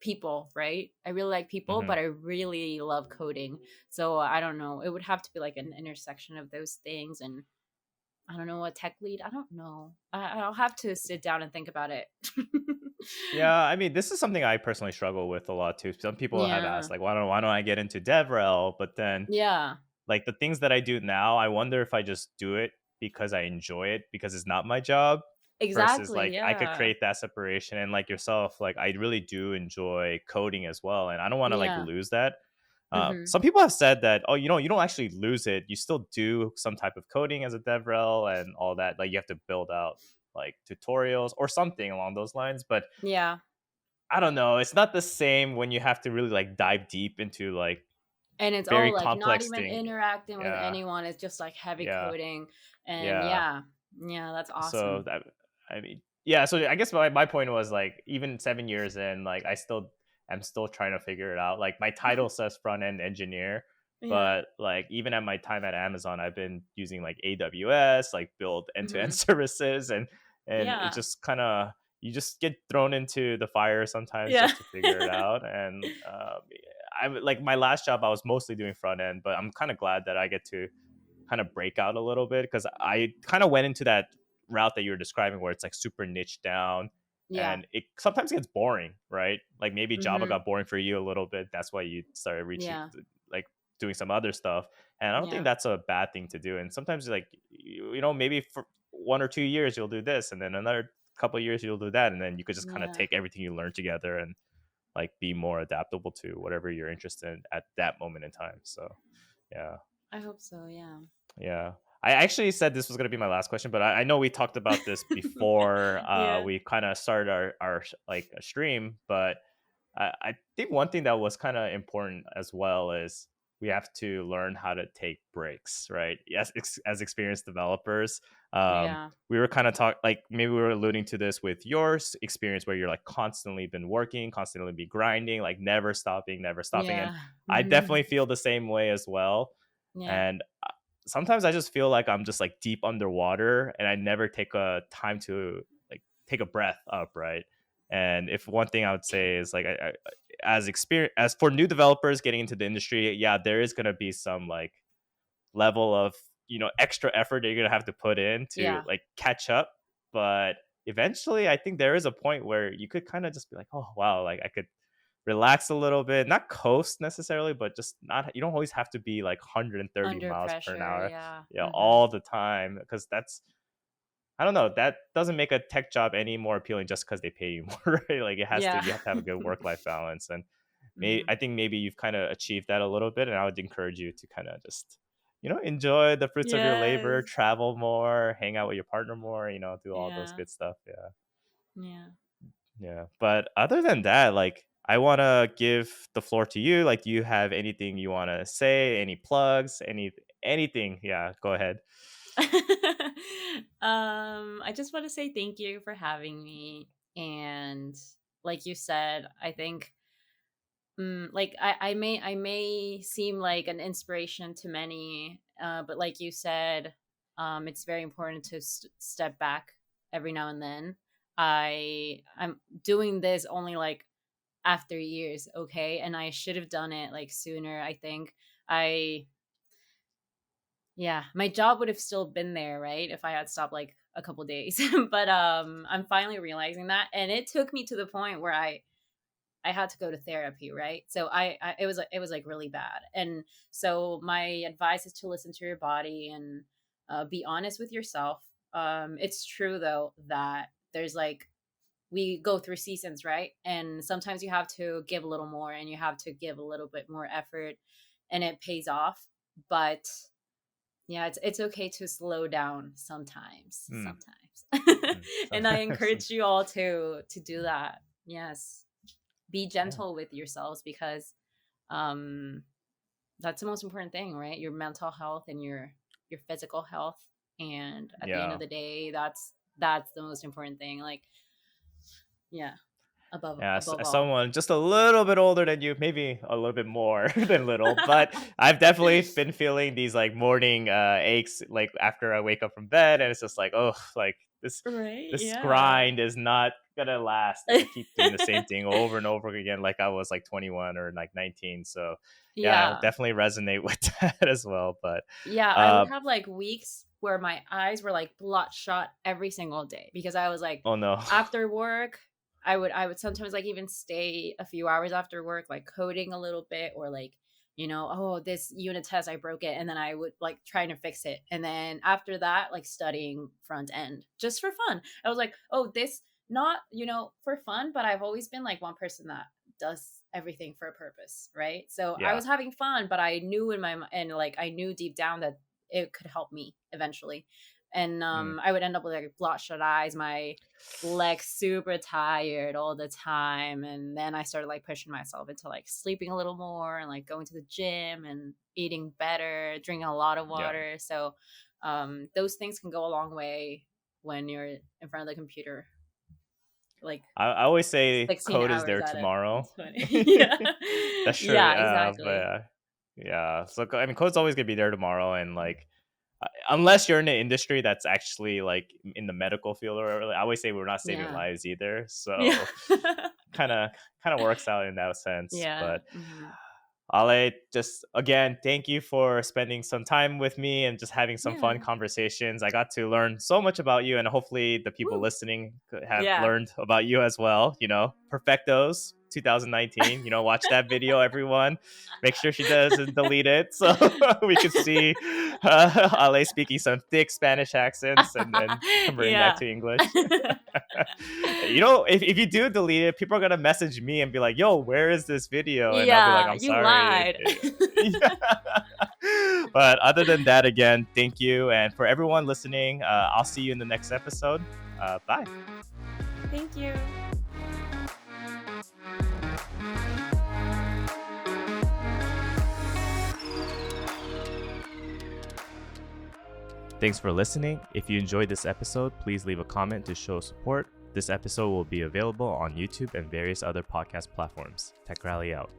[SPEAKER 2] people, right? I really like people,
[SPEAKER 1] Hmm.
[SPEAKER 2] but I really love coding. So I don't know. It would have to be like an intersection of those things. And I don't know, a tech lead. I don't know. I'll have to sit down and think about it.
[SPEAKER 1] Yeah, I mean, this is something I personally struggle with a lot too. Some people have
[SPEAKER 2] Yeah.
[SPEAKER 1] asked, like, why don't I get into DevRel? But then,
[SPEAKER 2] Yeah.
[SPEAKER 1] like, the things that I do now, I wonder if I just do it because I enjoy it because it's not my job, versus
[SPEAKER 2] Exactly.
[SPEAKER 1] like I could
[SPEAKER 2] Yeah.
[SPEAKER 1] create that separation. And like yourself, like I really do enjoy coding as well, and I don't want to like
[SPEAKER 2] Yeah.
[SPEAKER 1] lose that.
[SPEAKER 2] Hmm.
[SPEAKER 1] Some people have said that, oh, you don't actually lose it. You still do some type of coding as a DevRel and all that. Like you have to build out like tutorials or something along those lines. But
[SPEAKER 2] Yeah.
[SPEAKER 1] I don't know. It's not the same when you have to really like dive deep into like
[SPEAKER 2] And it's all
[SPEAKER 1] very
[SPEAKER 2] like not
[SPEAKER 1] complex
[SPEAKER 2] even
[SPEAKER 1] thing.
[SPEAKER 2] interacting with
[SPEAKER 1] Yeah,
[SPEAKER 2] anyone. It's just like heavy
[SPEAKER 1] yeah,
[SPEAKER 2] coding. And
[SPEAKER 1] yeah.
[SPEAKER 2] yeah. Yeah, that's
[SPEAKER 1] So
[SPEAKER 2] awesome.
[SPEAKER 1] that, I mean, yeah. So I guess my point was like even 7 years in, like I'm still trying to figure it out. Like my title says front end engineer,
[SPEAKER 2] Yeah.
[SPEAKER 1] but like even at my time at Amazon, I've been using like AWS, like build end to end
[SPEAKER 2] Hmm.
[SPEAKER 1] services, and it
[SPEAKER 2] Yeah.
[SPEAKER 1] just kind of, you just get thrown into the fire sometimes
[SPEAKER 2] Yeah.
[SPEAKER 1] just to figure it out. And I like my last job, I was mostly doing front end, but I'm kind of glad that I get to kind of break out a little bit because I kind of went into that route that you were describing where it's like super niche down,
[SPEAKER 2] Yeah.
[SPEAKER 1] and it sometimes gets boring, right? Like maybe Java
[SPEAKER 2] Hmm.
[SPEAKER 1] got boring for you a little bit. That's why you started reaching
[SPEAKER 2] Yeah.
[SPEAKER 1] like doing some other stuff. And I don't think
[SPEAKER 2] Yeah.
[SPEAKER 1] that's a bad thing to do. And sometimes like maybe for 1 or 2 years you'll do this, and then another couple of years you'll do that, and then you could just kind of
[SPEAKER 2] Yeah.
[SPEAKER 1] take everything you learned together and like be more adaptable to whatever you're interested in at that moment in time. So yeah.
[SPEAKER 2] I hope so. Yeah.
[SPEAKER 1] Yeah. I actually said this was going to be my last question, but I know we talked about this before
[SPEAKER 2] Yeah.
[SPEAKER 1] we kind of started our like a stream. But I think one thing that was kind of important as well is we have to learn how to take breaks, right? Yes, as experienced developers,
[SPEAKER 2] Yeah.
[SPEAKER 1] we were kind of like maybe we were alluding to this with your experience where you're like constantly been working, constantly be grinding, like never stopping, never stopping. And
[SPEAKER 2] Yeah.
[SPEAKER 1] I
[SPEAKER 2] Hmm.
[SPEAKER 1] definitely feel the same way as well.
[SPEAKER 2] Yeah.
[SPEAKER 1] And sometimes I just feel like I'm just like deep underwater and I never take a time to like take a breath up, right? And if one thing I would say is like as experience as for new developers getting into the industry, yeah, there is gonna be some like level of extra effort that you're gonna have to put in to
[SPEAKER 2] Yeah.
[SPEAKER 1] like catch up. But eventually, I think there is a point where you could kind of just be like, oh wow, like I could relax a little bit, not coast necessarily, but just not, you don't always have to be like 130
[SPEAKER 2] Under
[SPEAKER 1] miles per
[SPEAKER 2] pressure.
[SPEAKER 1] hour,
[SPEAKER 2] Yeah.
[SPEAKER 1] yeah,
[SPEAKER 2] Hmm.
[SPEAKER 1] all the time, because that's, I don't know, that doesn't make a tech job any more appealing just because they pay you more, right? Like
[SPEAKER 2] Yeah.
[SPEAKER 1] you have to have a good work-life balance. And
[SPEAKER 2] Hmm.
[SPEAKER 1] I think maybe you've kind of achieved that a little bit, and I would encourage you to kind of just, enjoy the fruits of your labor,
[SPEAKER 2] Yes.
[SPEAKER 1] travel more, hang out with your partner more, do all those
[SPEAKER 2] Yeah.
[SPEAKER 1] good stuff. Yeah.
[SPEAKER 2] Yeah.
[SPEAKER 1] Yeah. But other than that, like, I want to give the floor to you. Like, do you have anything you want to say? Any plugs? Anything? Yeah, go ahead.
[SPEAKER 2] I just want to say thank you for having me. And like you said, I think like I may seem like an inspiration to many, but like you said, it's very important to step back every now and then. I'm doing this only like after years, okay, and I should have done it like sooner. I think I yeah, my job would have still been there, right, if I had stopped like a couple days. But I'm finally realizing that, and it took me to the point where I had to go to therapy, right? So it was like really bad. And so my advice is to listen to your body and be honest with yourself. It's true though that there's like we go through seasons, right? And sometimes you have to give a little more and you have to give a little bit more effort and it pays off. But yeah, it's okay to slow down sometimes,
[SPEAKER 1] Mm,
[SPEAKER 2] sometimes. And I
[SPEAKER 1] sometimes.
[SPEAKER 2] encourage you all to do that. Yes. Be
[SPEAKER 1] Yeah.
[SPEAKER 2] gentle with yourselves because um that's the most important thing, right? Your mental health and your physical health. And at the end of
[SPEAKER 1] Yeah.
[SPEAKER 2] the day, that's the most important thing. Like, yeah,
[SPEAKER 1] Yeah,
[SPEAKER 2] above
[SPEAKER 1] as
[SPEAKER 2] all.
[SPEAKER 1] someone just a little bit older than you, maybe a little bit more than little, but I've definitely been feeling these like morning aches like after I wake up from bed, and it's just like, oh, like
[SPEAKER 2] Right?
[SPEAKER 1] this
[SPEAKER 2] Yeah.
[SPEAKER 1] grind is not gonna last if I keep doing the same thing over and over again like I was like 21 or like 19. So yeah, I would
[SPEAKER 2] Yeah.
[SPEAKER 1] definitely resonate with that as well. But
[SPEAKER 2] Yeah, I would
[SPEAKER 1] uh
[SPEAKER 2] have like weeks where my eyes were like bloodshot every single day because I was like
[SPEAKER 1] oh no.
[SPEAKER 2] after work, I would sometimes like even stay a few hours after work like coding a little bit or like oh, this unit test I broke it and then I would like trying to fix it. And then after that like studying front end just for fun. I was like, "Oh, this not, for fun, but I've always been like one person that does everything for a purpose, right? So I
[SPEAKER 1] Yeah.
[SPEAKER 2] was having fun, but I knew in my and like I knew deep down that it could help me eventually. And
[SPEAKER 1] Mm,
[SPEAKER 2] I would end up with like bloodshot eyes, my legs super tired all the time, and then I started like pushing myself into like sleeping a little more and like going to the gym and eating better, drinking a lot of
[SPEAKER 1] yeah.
[SPEAKER 2] water. So those things can go a long way when you're in front of the computer like
[SPEAKER 1] I always say
[SPEAKER 2] 16
[SPEAKER 1] code is
[SPEAKER 2] hours
[SPEAKER 1] there
[SPEAKER 2] at it.
[SPEAKER 1] tomorrow.
[SPEAKER 2] It's funny. Yeah.
[SPEAKER 1] That's true.
[SPEAKER 2] Yeah,
[SPEAKER 1] But
[SPEAKER 2] exactly.
[SPEAKER 1] yeah. So I mean, code's always gonna be there tomorrow, and like unless you're in an industry that's actually like in the medical field, or I always say we're not saving
[SPEAKER 2] Yeah.
[SPEAKER 1] lives either.
[SPEAKER 2] Yeah.
[SPEAKER 1] So kind of works out in that sense.
[SPEAKER 2] Yeah.
[SPEAKER 1] But
[SPEAKER 2] Mhm.
[SPEAKER 1] Ale, just again, thank you for spending some time with me and just having some fun
[SPEAKER 2] Yeah.
[SPEAKER 1] conversations. I got to learn so much about you, and hopefully, the people
[SPEAKER 2] Woo.
[SPEAKER 1] listening have
[SPEAKER 2] Yeah.
[SPEAKER 1] learned about you as well. Perfectos 2019. Watch that video, everyone. Make sure she doesn't delete it so we could see Ale speaking some thick Spanish accents and then converting that
[SPEAKER 2] Yeah.
[SPEAKER 1] to English. If you do delete it, people are gonna message me and be like, "Yo, where is this video?" And I'll be like,
[SPEAKER 2] Yeah,
[SPEAKER 1] "I'm
[SPEAKER 2] you
[SPEAKER 1] sorry."
[SPEAKER 2] lied.
[SPEAKER 1] Yeah. But other than that, again, thank you, and for everyone listening, I'll see you in the next episode. Bye.
[SPEAKER 2] Thank you.
[SPEAKER 1] Thanks for listening. If you enjoyed this episode, please leave a comment to show support. This episode will be available on YouTube and various other podcast platforms. Tech Rally out.